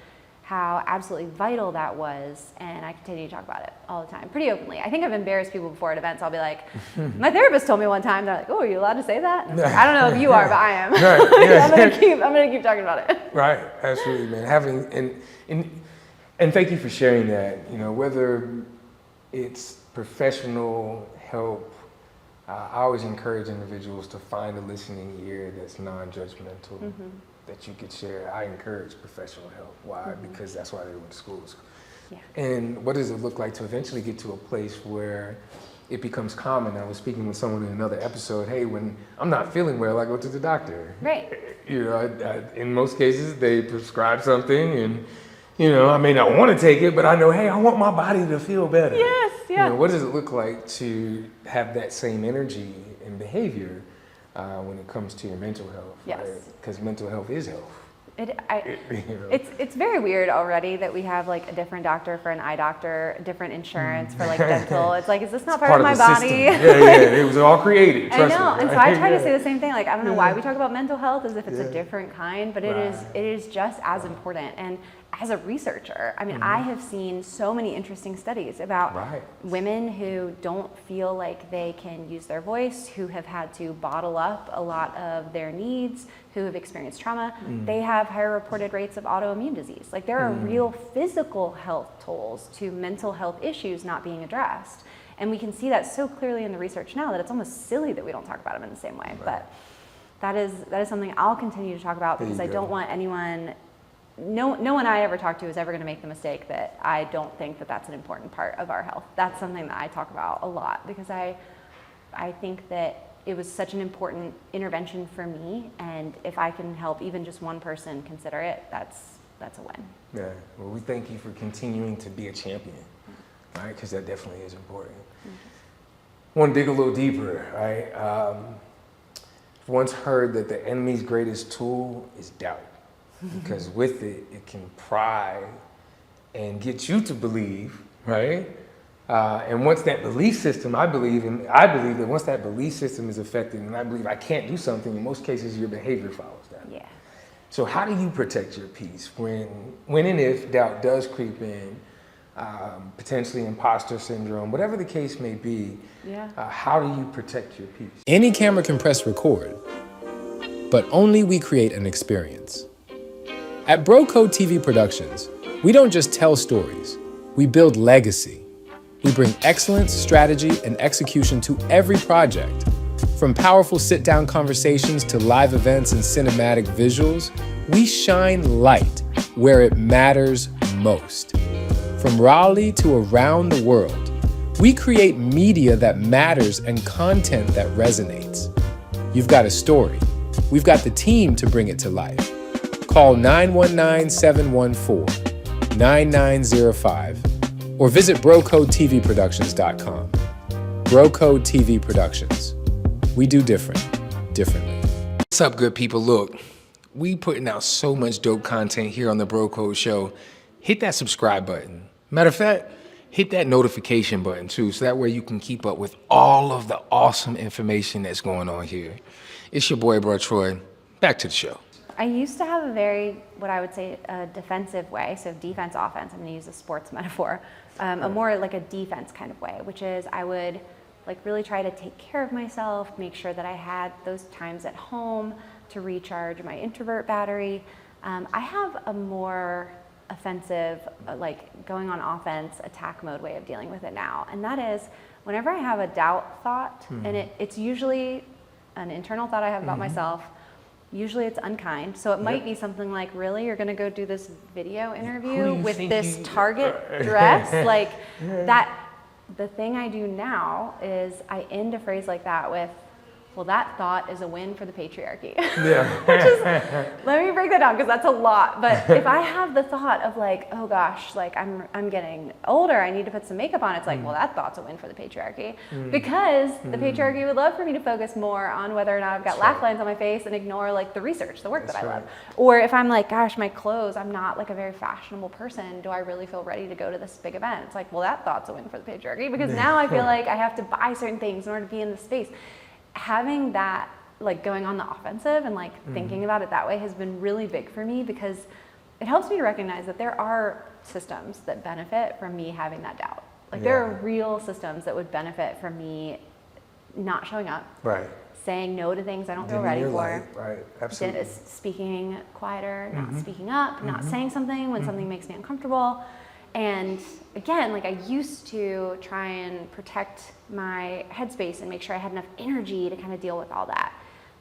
how absolutely vital that was, and I continue to talk about it all the time, pretty openly. I think I've embarrassed people before at events. I'll be like, my therapist told me one time, they're like, oh, are you allowed to say that? And I don't know if you are, but I am. Right. I'm gonna keep talking about it. Right, absolutely, man. And thank you for sharing that. Whether it's professional help, I always encourage individuals to find a listening ear that's non-judgmental, that you could share. I encourage professional help. Why? Because that's why they went to schools. Yeah. And what does it look like to eventually get to a place where it becomes common? I was speaking with someone in another episode, hey, when I'm not feeling well, I go to the doctor. Right. In most cases, they prescribe something and, I may not want to take it, but I know, hey, I want my body to feel better. Yes, yeah. What does it look like to have that same energy and behavior when it comes to your mental health? Yes. Because mental health is health. It's very weird already that we have like a different doctor for an eye doctor, different insurance for like dental. It's like, is this not part of my body? Yeah, it was all created. I know, and so I try to say the same thing. Like, I don't know why we talk about mental health as if it's a different kind, but it is just as important. And as a researcher, I mean, I have seen so many interesting studies about women who don't feel like they can use their voice, who have had to bottle up a lot of their needs, who have experienced trauma. They have higher reported rates of autoimmune disease. Like, there are real physical health tolls to mental health issues not being addressed. And we can see that so clearly in the research now that it's almost silly that we don't talk about them in the same way. But that is something I'll continue to talk about because I don't want anyone... No one I ever talk to is ever going to make the mistake that I don't think that that's an important part of our health. That's something that I talk about a lot because I think that it was such an important intervention for me, and if I can help even just one person consider it, that's a win. Yeah, well, we thank you for continuing to be a champion, right? Because that definitely is important. Want to dig a little deeper, right? I've once heard that the enemy's greatest tool is doubt. Because with it, it can pry and get you to believe, right? And once that belief system, I believe that once that belief system is affected, and I believe I can't do something, in most cases, your behavior follows that. Yeah. So how do you protect your peace when and if doubt does creep in, potentially imposter syndrome, whatever the case may be? Yeah. How do you protect your peace? Any camera can press record, but only we create an experience. At Broco TV Productions, we don't just tell stories, we build legacy. We bring excellence, strategy, and execution to every project. From powerful sit-down conversations to live events and cinematic visuals, we shine light where it matters most. From Raleigh to around the world, we create media that matters and content that resonates. You've got a story. We've got the team to bring it to life. Call 919-714-9905 or visit BroCodeTVProductions.com. Brocode TV Productions. We do differently. What's up, good people? Look, we putting out so much dope content here on the Bro Code Show. Hit that subscribe button. Matter of fact, hit that notification button too, so that way you can keep up with all of the awesome information that's going on here. It's your boy, Bro Troy. Back to the show. I used to have a very, what I would say, a defensive way, so defense, offense, I'm gonna use a sports metaphor, a more like a defense kind of way, which is I would like really try to take care of myself, make sure that I had those times at home to recharge my introvert battery. I have a more offensive, like going on offense, attack mode way of dealing with it now. And that is whenever I have a doubt thought, and it's usually an internal thought I have about myself, usually it's unkind. So it might be something like, really, you're gonna go do this video interview with this Target dress? Like that the thing I do now is I end a phrase like that with, well, that thought is a win for the patriarchy. Yeah. Which is, let me break that down because that's a lot. But if I have the thought of like, oh gosh, like I'm getting older, I need to put some makeup on, it's like, well, that thought's a win for the patriarchy. Because the patriarchy would love for me to focus more on whether or not I've got laugh lines on my face and ignore like the research, the work that I love. Or if I'm like, gosh, my clothes, I'm not like a very fashionable person. Do I really feel ready to go to this big event? It's like, well, that thought's a win for the patriarchy because now I feel like I have to buy certain things in order to be in the space. Having that, like going on the offensive and like thinking about it that way has been really big for me because it helps me to recognize that there are systems that benefit from me having that doubt. Like there are real systems that would benefit from me not showing up, Right. saying no to things I don't feel ready for, Right. Absolutely. speaking quieter, not speaking up, not saying something when something makes me uncomfortable. And again, like I used to try and protect my headspace and make sure I had enough energy to kind of deal with all that.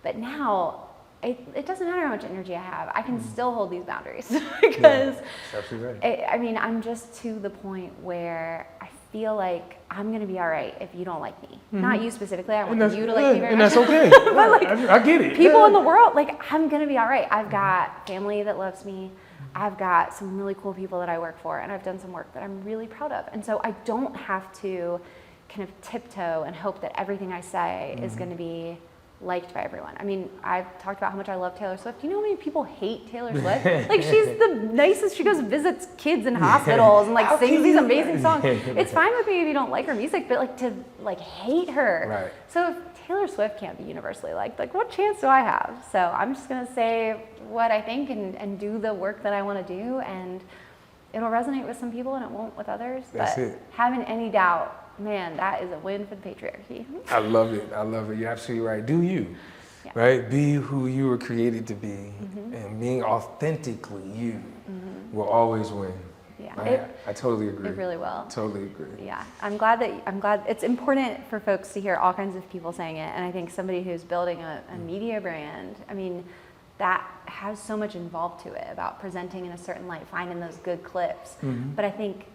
But now it doesn't matter how much energy I have. I can still hold these boundaries because absolutely right. I mean, I'm just to the point where I feel like I'm going to be all right if you don't like me. Not you specifically. I want you to like me very much. And that's okay. But like, I get it. people in the world, like I'm going to be all right. I've got family that loves me. I've got some really cool people that I work for, and I've done some work that I'm really proud of. And so I don't have to kind of tiptoe and hope that everything I say is going to be liked by everyone. I mean, I've talked about how much I love Taylor Swift. Do you know how many people hate Taylor Swift? Like she's the nicest. She goes visits kids in hospitals and like sings these amazing songs. It's fine with me if you don't like her music, but like to like hate her. Right. So if Taylor Swift can't be universally liked, like what chance do I have? So I'm just gonna say what I think and do the work that I want to do, and it'll resonate with some people and it won't with others. That's but it. having any doubt, man, that is a win for the patriarchy. I love it. I love it. You're absolutely right. Do you, right? Be who you were created to be, and being authentically you will always win. Yeah, I totally agree. It really will. Totally agree. Yeah, I'm glad it's important for folks to hear all kinds of people saying it, and I think somebody who's building a media brand, I mean, that has so much involved to it about presenting in a certain light, finding those good clips. But I think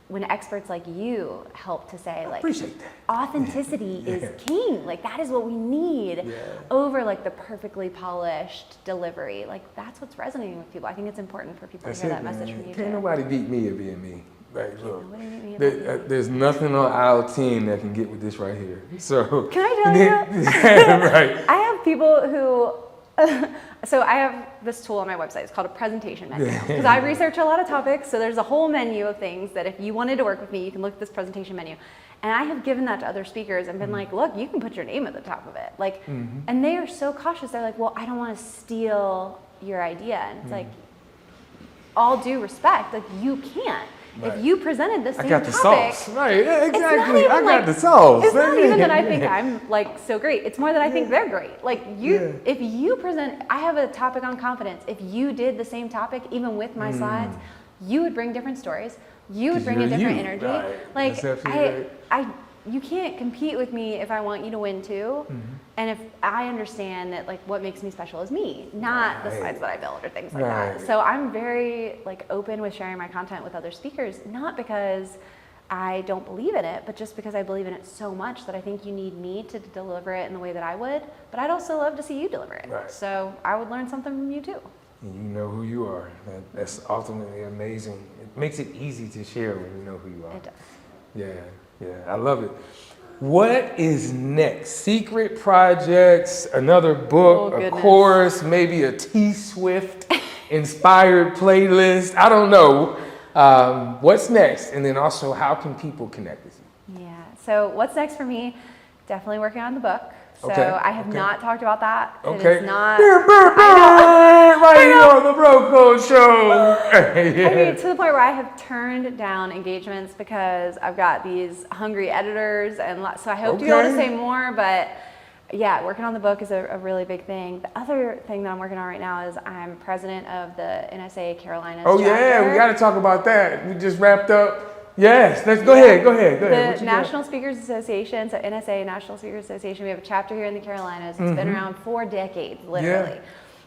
when experts like you help to say like Appreciate that. authenticity is king, like that is what we need over like the perfectly polished delivery. Like that's what's resonating with people. I think it's important for people to hear that message from you Can't too. nobody beat me at being me. Like, look, Nobody beat me at there's nothing on aisle 10 that can get with this right here. So Can I tell you? right. I have people who, so I have this tool on my website. It's called a presentation menu because I research a lot of topics. So there's a whole menu of things that if you wanted to work with me, you can look at this presentation menu. And I have given that to other speakers and been like, look, you can put your name at the top of it. Like, and they are so cautious. They're like, well, I don't want to steal your idea. And it's like, all due respect, like you can't. Right. If you presented the same I got the topic, sauce. Right, yeah, it's not exactly. even I got like- the sauce. It's not even that I think I'm like so great. It's more that I think they're great. Like you, if you present, I have a topic on confidence. If you did the same topic, even with my slides, you would bring different stories. You would bring a different energy. Right. Like That's absolutely right. you can't compete with me if I want you to win too. And if I understand that like what makes me special is me, not the slides that I build or things like that. So I'm very like open with sharing my content with other speakers, not because I don't believe in it, but just because I believe in it so much that I think you need me to deliver it in the way that I would, but I'd also love to see you deliver it. Right. So I would learn something from you too. And you know who you are. That's ultimately amazing. It makes it easy to share when you know who you are. It does. Yeah, I love it. What is next? Secret projects, another book, Oh, a goodness. course, maybe a T Swift inspired playlist. I don't know. What's next? And then also, how can people connect with you? Yeah. So what's next for me? Definitely working on the book. So Okay, I have not talked about that. Okay. It is not. Right here on the Bro Code Show. I mean, to the point where I have turned down engagements because I've got these hungry editors, and so I hope to be able to Okay. say more. But yeah, working on the book is a really big thing. The other thing that I'm working on right now is I'm president of the NSA Carolinas. Oh yeah, chapter. we got to talk about that. We just wrapped up. Yes, let's go ahead. Go ahead. What The you got? National Speakers Association, so NSA, National Speakers Association, we have a chapter here in the Carolinas. It's been around 4 decades, literally. Yeah.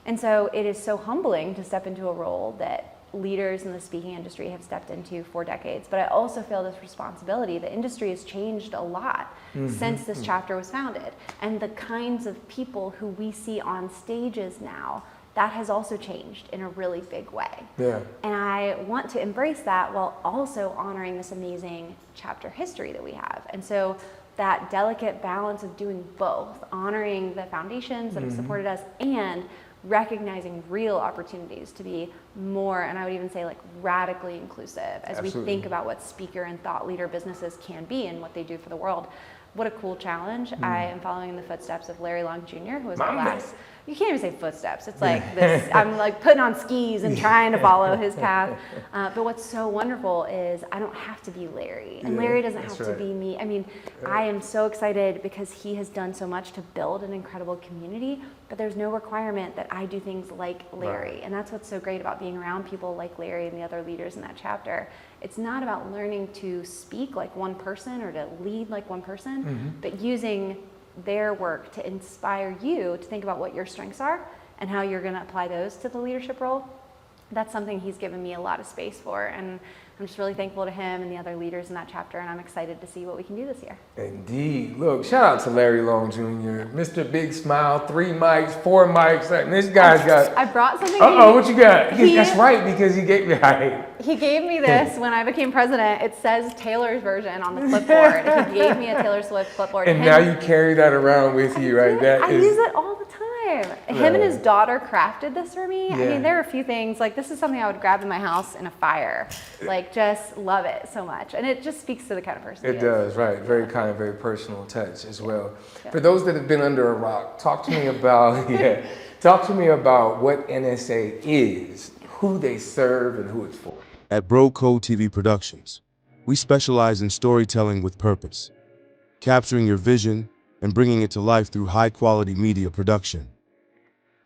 And so it is so humbling to step into a role that leaders in the speaking industry have stepped into for decades, but I also feel this responsibility. The industry has changed a lot since this chapter was founded, and the kinds of people who we see on stages now, that has also changed in a really big way. Yeah. And I want to embrace that while also honoring this amazing chapter history that we have. And so that delicate balance of doing both, honoring the foundations that have supported us and recognizing real opportunities to be more, and I would even say like radically inclusive as we think about what speaker and thought leader businesses can be and what they do for the world. What a cool challenge. I am following in the footsteps of Larry Long Jr., who was the last. You can't even say footsteps. It's like this, I'm like putting on skis and trying to follow his path. But what's so wonderful is I don't have to be Larry. And Larry doesn't have to be me. I mean, I am so excited because he has done so much to build an incredible community, but there's no requirement that I do things like Larry. And that's what's so great about being around people like Larry and the other leaders in that chapter. It's not about learning to speak like one person or to lead like one person, but using their work to inspire you to think about what your strengths are and how you're going to apply those to the leadership role. That's something he's given me a lot of space for, and I'm just really thankful to him and the other leaders in that chapter, and I'm excited to see what we can do this year. Indeed. Look, shout out to Larry Long Jr., Mr. Big Smile, 3 mics, 4 mics. Like, this guy's got... I brought something. What you got? That's right, because he gave me... He gave me this when I became president. It says Taylor's version on the clipboard. He gave me a Taylor Swift clipboard. And now you carry that around with you, right? I use it all the time. Him and his daughter crafted this for me. I mean, there are a few things, like this is something I would grab in my house in a fire. Like, just love it so much. And it just speaks to the kind of person he is. It does, right. Very kind, very personal touch as well. For those that have been under a rock, talk to me about, talk to me about what NSA is, who they serve, and who it's for. At Broco TV Productions, we specialize in storytelling with purpose, capturing your vision and bringing it to life through high-quality media production.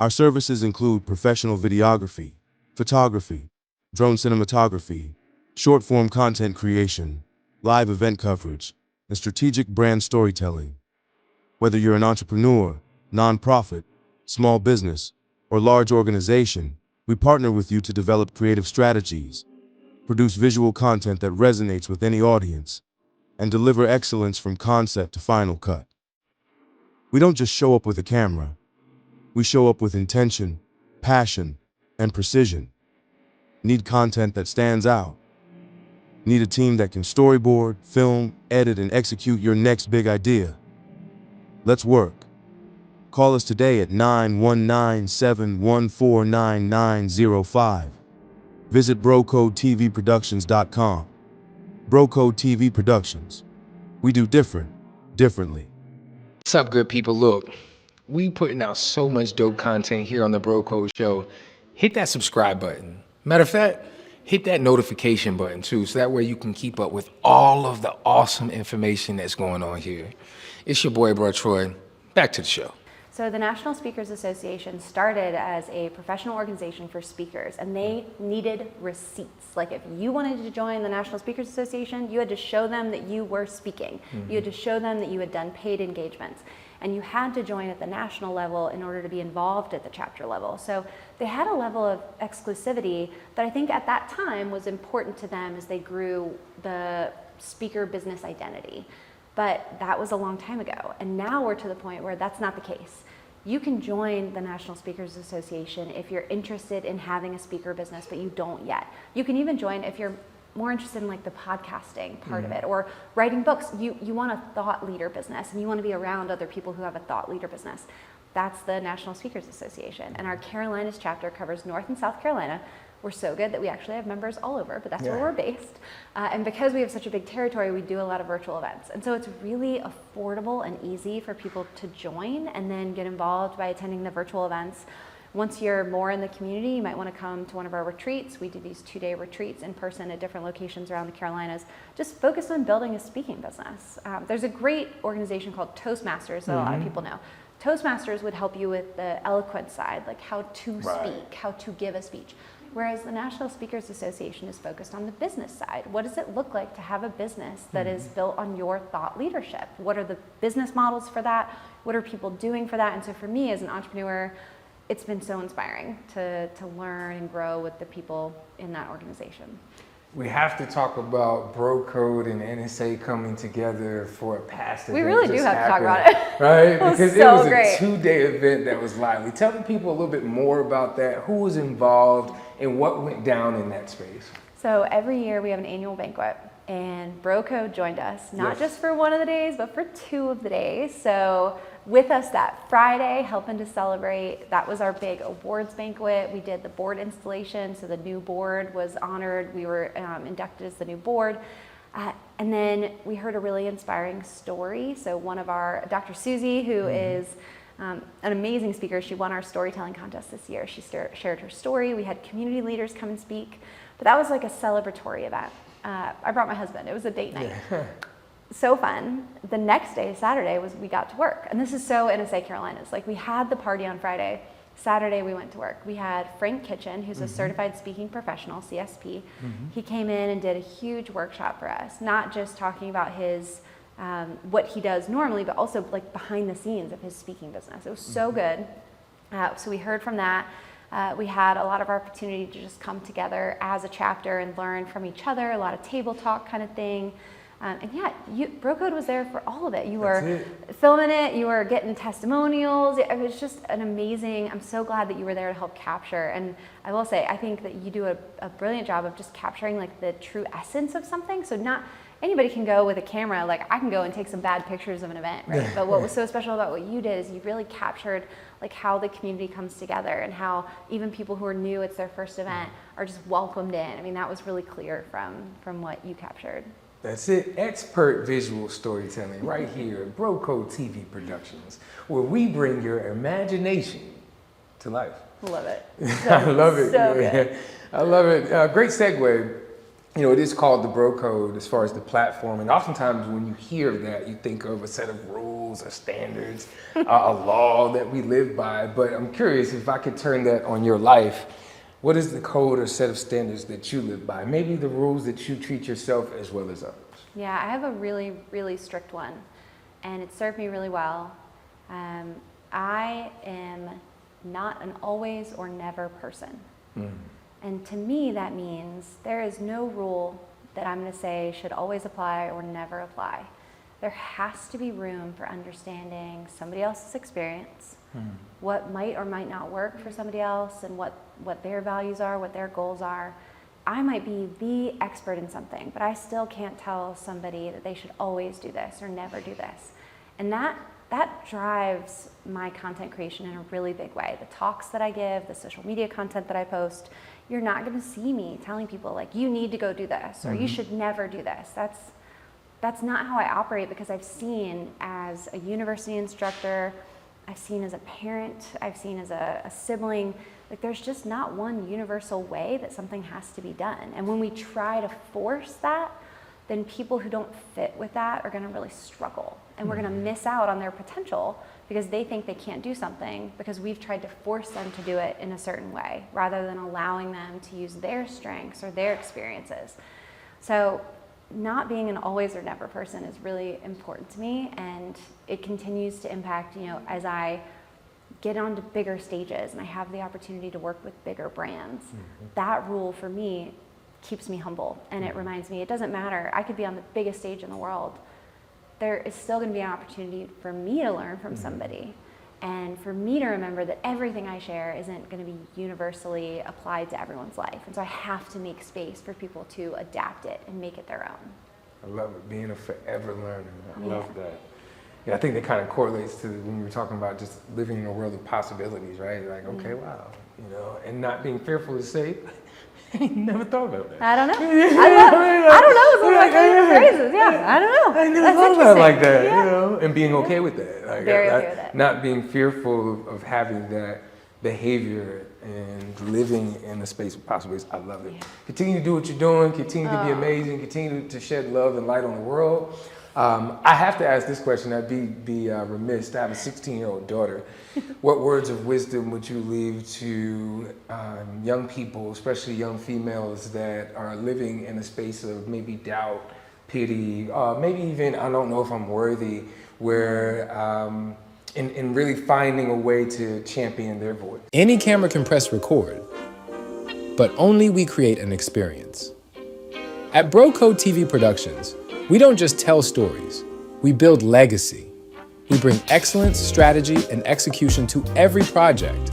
Our services include professional videography, photography, drone cinematography, short-form content creation, live event coverage, and strategic brand storytelling. Whether you're an entrepreneur, nonprofit, small business, or large organization, we partner with you to develop creative strategies, produce visual content that resonates with any audience, and deliver excellence from concept to final cut. We don't just show up with a camera. We show up with intention, passion, and precision. Need content that stands out? Need a team that can storyboard, film, edit, and execute your next big idea? Let's work. Call us today at 919-714-9905. Visit BrocoTVProductions.com. Broco TV Productions. We do differently. What's up, good people? Look, we putting out so much dope content here on the Broco Show. Hit that subscribe button. Matter of fact, hit that notification button too, so that way you can keep up with all of the awesome information that's going on here. It's your boy, Bro Troy. Back to the show. So the National Speakers Association started as a professional organization for speakers, and they needed receipts. Like, if you wanted to join the National Speakers Association, you had to show them that you were speaking. You had to show them that you had done paid engagements. And you had to join at the national level in order to be involved at the chapter level. So they had a level of exclusivity that I think at that time was important to them as they grew the speaker business identity. But that was a long time ago. And now we're to the point where that's not the case. You can join the National Speakers Association if you're interested in having a speaker business, but you don't yet. You can even join if you're more interested in like the podcasting part of it, or writing books. You want a thought leader business and you want to be around other people who have a thought leader business. That's the National Speakers Association. And our Carolinas chapter covers North and South Carolina. We're so good that we actually have members all over, but that's where we're based. And because we have such a big territory, we do a lot of virtual events. And so it's really affordable and easy for people to join and then get involved by attending the virtual events. Once you're more in the community, you might want to come to one of our retreats. We do these 2-day retreats in person at different locations around the Carolinas, just focused on building a speaking business. There's a great organization called Toastmasters that a lot of people know. Toastmasters would help you with the eloquent side, like how to speak, how to give a speech. Whereas the National Speakers Association is focused on the business side. What does it look like to have a business that is built on your thought leadership? What are the business models for that? What are people doing for that? And so for me as an entrepreneur, it's been so inspiring to learn and grow with the people in that organization. We have to talk about Bro Code and NSA coming together for a past event. We really do just have to talk happened, about it. right? It was Because so it was great. a 2-day event that was lively. Tell the people a little bit more about that, who was involved, and what went down in that space. So every year we have an annual banquet, and Bro Code joined us, not Yes. just for one of the days, but for 2 of the days. So with us that Friday, helping to celebrate, that was our big awards banquet. We did the board installation, so the new board was honored. We were inducted as the new board. And then we heard a really inspiring story. So one of our, Dr. Susie, who is an amazing speaker, she won our storytelling contest this year. She shared her story. We had community leaders come and speak. But that was like a celebratory event. I brought my husband. It was a date night. Yeah. So fun. The next day, Saturday, was we got to work. And this is so NSA Carolinas. Like, we had the party on Friday. Saturday, we went to work. We had Frank Kitchen, who's a certified speaking professional, CSP. He came in and did a huge workshop for us, not just talking about his what he does normally, but also like behind the scenes of his speaking business. It was so good. So we heard from that. We had a lot of opportunity to just come together as a chapter and learn from each other, a lot of table talk kind of thing. And yeah, Bro Code was there for all of it. You were filming it, you were getting testimonials. It was just an amazing, I'm so glad that you were there to help capture. And I will say, I think that you do a brilliant job of just capturing like the true essence of something. So not anybody can go with a camera, like I can go and take some bad pictures of an event, right? But what was so special about what you did is you really captured like how the community comes together and how even people who are new, it's their first event, are just welcomed in. I mean, that was really clear from what you captured. That's it. Expert visual storytelling right here at Bro Code TV Productions, where we bring your imagination to life. Love it. I love it. So good. I love it. Great segue. You know, it is called the Bro Code as far as the platform. And oftentimes when you hear that, you think of a set of rules or standards, a law that we live by. But I'm curious if I could turn that on your life. What is the code or set of standards that you live by? Maybe the rules that you treat yourself as well as others. Yeah, I have a really, really strict one, and it served me really well. I am not an always or never person. And to me, that means there is no rule that I'm going to say should always apply or never apply. There has to be room for understanding somebody else's experience, what might or might not work for somebody else, and what their values are, what their goals are. I might be the expert in something, but I still can't tell somebody that they should always do this or never do this. And that drives my content creation in a really big way. The talks that I give, the social media content that I post, you're not going to see me telling people like, you need to go do this or you should never do this. That's not how I operate, because I've seen as a university instructor, I've seen as a parent, I've seen as a sibling, like there's just not one universal way that something has to be done. And when we try to force that, then people who don't fit with that are going to really struggle. And we're going to miss out on their potential because they think they can't do something because we've tried to force them to do it in a certain way rather than allowing them to use their strengths or their experiences. So not being an always or never person is really important to me, and it continues to impact, you know, as I get onto bigger stages and I have the opportunity to work with bigger brands. That rule for me keeps me humble, and it reminds me it doesn't matter. I could be on the biggest stage in the world. There is still going to be an opportunity for me to learn from somebody, and for me to remember that everything I share isn't going to be universally applied to everyone's life. And so I have to make space for people to adapt it and make it their own. I love it, being a forever learner. I love that. Yeah, I think that kind of correlates to when you were talking about just living in a world of possibilities, right? Like, okay, wow, you know, and not being fearful to say, I never thought about that. I don't know. I don't know. It's one of my favorite phrases. Yeah, I don't know. I never That's thought about it like interesting. that, Yeah. you know, and being okay with that. Like, Very okay with that. Not being fearful of having that behavior and living in the space of possibilities. I love it. Continue to do what you're doing. Continue to be amazing. Continue to shed love and light on the world. I have to ask this question. I'd be remiss. I have a 16-year-old daughter. What words of wisdom would you leave to young people, especially young females that are living in a space of maybe doubt, pity, maybe even I don't know if I'm worthy, where and really finding a way to champion their voice. Any camera can press record, but only we create an experience. At Broco TV Productions, we don't just tell stories, we build legacy. We bring excellence, strategy, and execution to every project.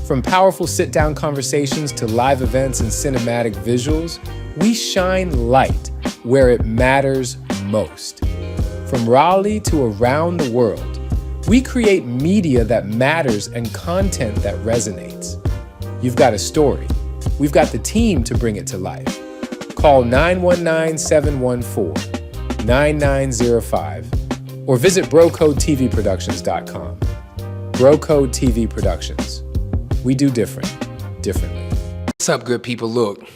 From powerful sit-down conversations to live events and cinematic visuals, we shine light where it matters most. From Raleigh to around the world, we create media that matters and content that resonates. You've got a story. We've got the team to bring it to life. Call 919-714-9905 or visit brocodetvproductions.com. Broco TV Productions. We do differently. What's up, good people? Look,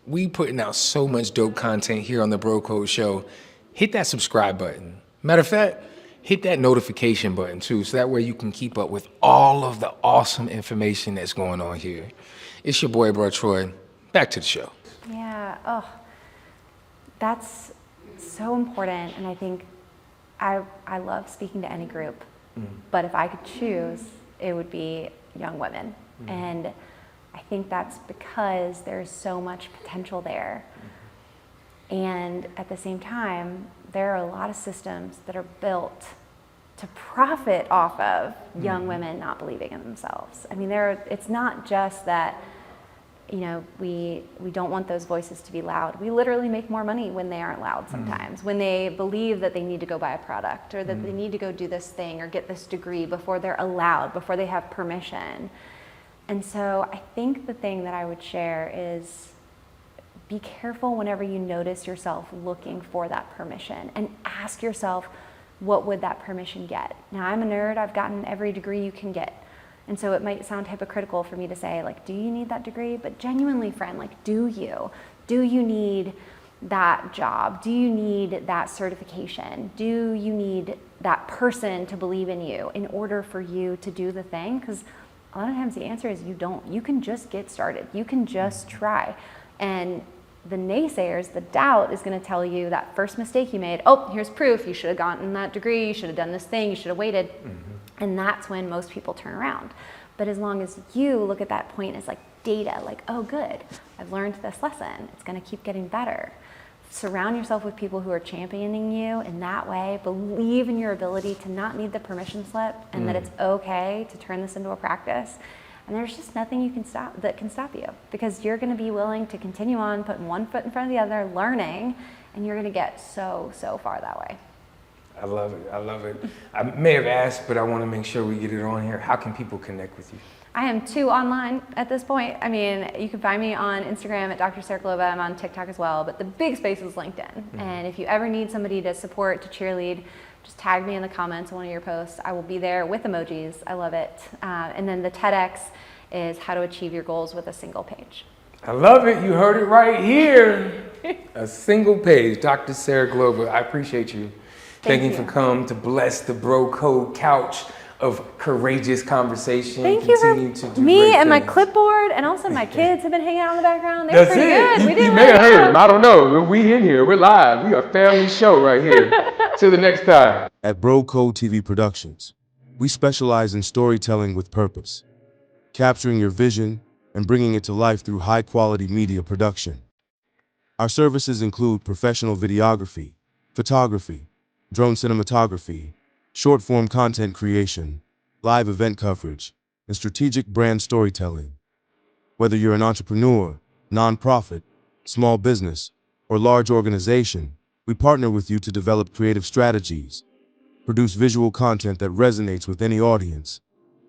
we putting out so much dope content here on the Bro Code Show. Hit that subscribe button. Matter of fact, hit that notification button too, so that way you can keep up with all of the awesome information that's going on here. It's your boy, Bro Troy. Back to the show. Yeah, that's so important. And I think I love speaking to any group, but if I could choose, it would be young women. And I think that's because there's so much potential there. And at the same time, there are a lot of systems that are built to profit off of young women not believing in themselves. I mean, it's not just that, you know, we don't want those voices to be loud. We literally make more money when they aren't loud sometimes, when they believe that they need to go buy a product or that they need to go do this thing or get this degree before they're allowed, before they have permission. And so I think the thing that I would share is be careful whenever you notice yourself looking for that permission and ask yourself, what would that permission get? Now, I'm a nerd. I've gotten every degree you can get. And so it might sound hypocritical for me to say, like, do you need that degree? But genuinely, friend, like, do you? Do you need that job? Do you need that certification? Do you need that person to believe in you in order for you to do the thing? Because a lot of times the answer is you don't. You can just get started. You can just try. And the naysayers, the doubt is going to tell you that first mistake you made, oh, here's proof. You should have gotten that degree. You should have done this thing. You should have waited. And that's when most people turn around. But as long as you look at that point as like data, like, oh, good, I've learned this lesson. It's going to keep getting better. Surround yourself with people who are championing you in that way. Believe in your ability to not need the permission slip and that it's okay to turn this into a practice. And there's just nothing you can stop that can stop you, because you're going to be willing to continue on, putting one foot in front of the other, learning, and you're going to get so far that way. I love it. I love it. I may have asked, but I want to make sure we get it on here. How can people connect with you? I am too online at this point. I mean, you can find me on Instagram at Dr. Sarah Glova. I'm on TikTok as well, but the big space is LinkedIn. And if you ever need somebody to support, to cheerlead, just tag me in the comments on one of your posts. I will be there with emojis. I love it. And then the TEDx is how to achieve your goals with a single page. I love it. You heard it right here. A single page. Dr. Sarah Glova, I appreciate you. Thank you for coming to bless the Bro Code couch of courageous conversation. Thank you for me and my things. clipboard, and also my kids have been hanging out in the background. They're pretty good. We You may have heard them. I don't know. We in here. We're live. We are a family show right here. Till the next time. At Broco TV Productions, we specialize in storytelling with purpose, capturing your vision and bringing it to life through high-quality media production. Our services include professional videography, photography, drone cinematography, short-form content creation, live event coverage, and strategic brand storytelling. Whether you're an entrepreneur, nonprofit, small business, or large organization, we partner with you to develop creative strategies, produce visual content that resonates with any audience,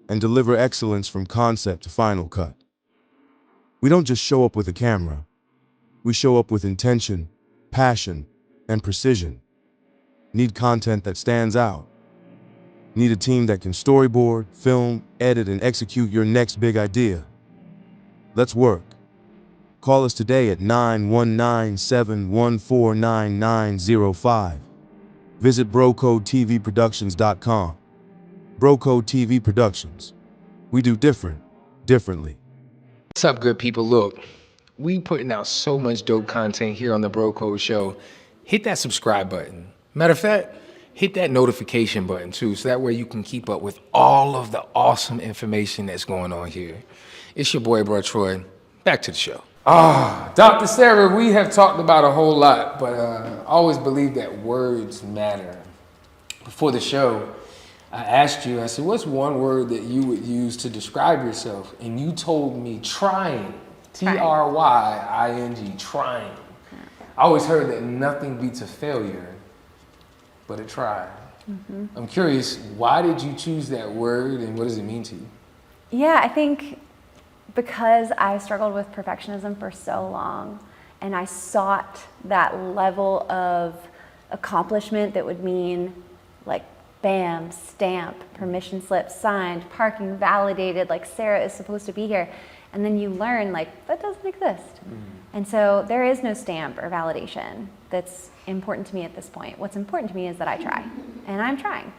and deliver excellence from concept to final cut. We don't just show up with a camera. We show up with intention, passion, and precision. Need content that stands out? Need a team that can storyboard, film, edit, and execute your next big idea? Let's work. Call us today at 919-714-9905. Visit brocodetvproductions.com. Broco TV Productions. We do differently. What's up, good people? Look, we putting out so much dope content here on the Bro Code Show. Hit that subscribe button. Matter of fact, hit that notification button too, so that way you can keep up with all of the awesome information that's going on here. It's your boy, Bro Troy. Back to the show. Dr. Sarah, we have talked about a whole lot, but I always believe that words matter. Before the show, I asked you, I said, what's one word that you would use to describe yourself? And you told me trying, T-R-Y-I-N-G, trying. I always heard that nothing beats a failure, but a try. Mm-hmm. I'm curious, why did you choose that word and what does it mean to you? Yeah, I think because I struggled with perfectionism for so long and I sought that level of accomplishment that would mean like bam, stamp, permission slip signed, parking validated, like Sarah is supposed to be here. And then you learn like that doesn't exist. And so there is no stamp or validation that's important to me at this point. What's important to me is that I try, and I'm trying.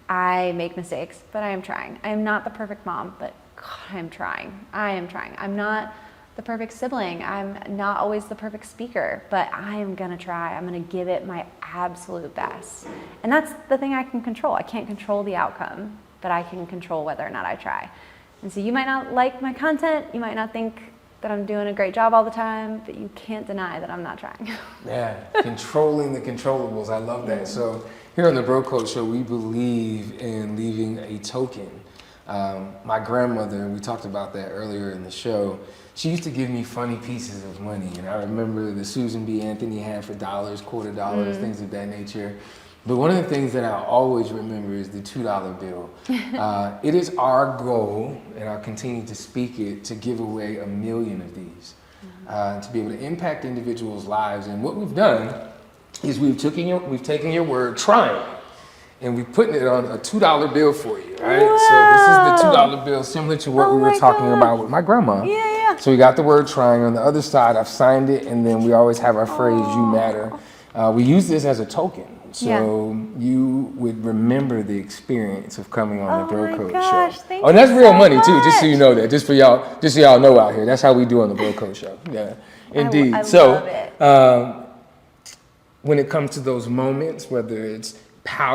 I make mistakes, but I am trying. I am not the perfect mom, but God, I'm trying. I am trying. I'm not the perfect sibling. I'm not always the perfect speaker, but I am gonna try. I'm gonna give it my absolute best. And that's the thing I can control. I can't control the outcome, but I can control whether or not I try. And so you might not like my content, you might not think that I'm doing a great job all the time, but you can't deny that I'm not trying. Yeah, controlling the controllables. I love that. So here on the Bro Code Show, we believe in leaving a token. My grandmother, we talked about that earlier in the show, she used to give me funny pieces of money. And I remember the Susan B. Anthony had for dollars, quarter dollars, things of that nature. But one of the things that I always remember is the $2 bill. It is our goal, and I'll continue to speak it, to give away 1 million of these, to be able to impact individuals' lives. And what we've done is we've taken your word, trying, and we've put it on a $2 bill for you, right? Whoa. So this is the $2 bill, similar to what we were talking about with my grandma. Yeah. So we got the word trying. On the other side, I've signed it, and then we always have our phrase, you matter. We use this as a token. So you would remember the experience of coming on the Bro Code Show. Thank And that's you real so money too, just so much. you know that. Just so y'all know out here. That's how we do on the Bro Code Show. Yeah, indeed. I So love it. when it comes to those moments, whether it's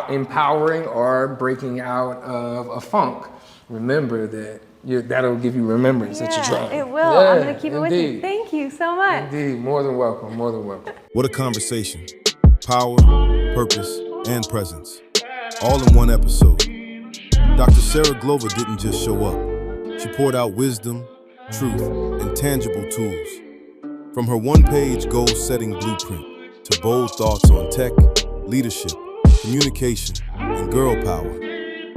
empowering or breaking out of a funk, remember that that'll give you remembrance that you're trying. It will. Yeah, I'm going to keep it with you. indeed. Thank you so much. Indeed, more than welcome, more than welcome. What a conversation. Power, purpose, and presence. All in one episode. Dr. Sarah Glova didn't just show up. She poured out wisdom, truth, and tangible tools. From her one-page goal-setting blueprint to bold thoughts on tech, leadership, communication, and girl power,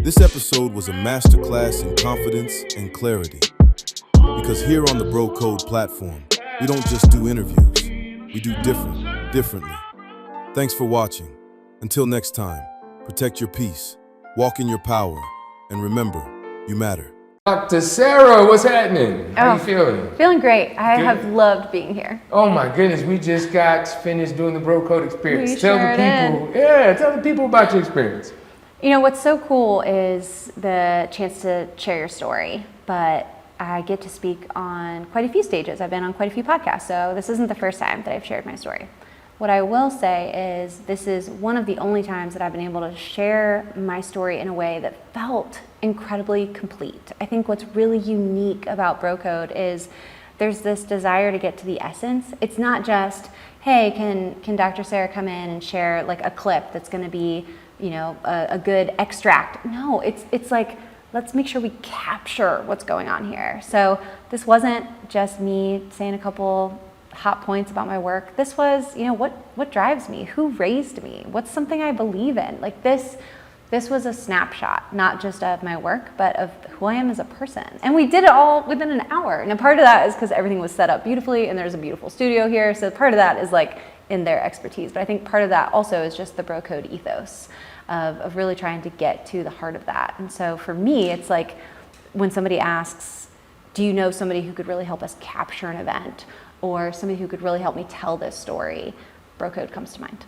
this episode was a masterclass in confidence and clarity. Because here on the Bro Code platform, we don't just do interviews, we do differently. Thanks for watching. Until next time, protect your peace, walk in your power, and remember, you matter. Dr. Sarah, what's happening? How you feeling? Feeling great. I Good. have loved being here. Oh my goodness, we just got finished doing the Bro Code experience. We Tell sure the people, tell the people about your experience. You know, what's so cool is the chance to share your story, but I get to speak on quite a few stages. I've been on quite a few podcasts, so this isn't the first time that I've shared my story. What I will say is this is one of the only times that I've been able to share my story in a way that felt incredibly complete. I think what's really unique about Bro Code is there's this desire to get to the essence. It's not just, hey, can Dr. Sarah come in and share like a clip that's going to be, you know, a good extract. No, it's like, let's make sure we capture what's going on here. So this wasn't just me saying a couple hot points about my work. This was, you know, what drives me? Who raised me? What's something I believe in? Like this was a snapshot, not just of my work, but of who I am as a person. And we did it all within an hour. And a part of that is because everything was set up beautifully and there's a beautiful studio here. So part of that is like in their expertise. But I think part of that also is just the Bro Code ethos of really trying to get to the heart of that. And so for me, it's like when somebody asks, do you know somebody who could really help us capture an event or somebody who could really help me tell this story? Bro Code comes to mind.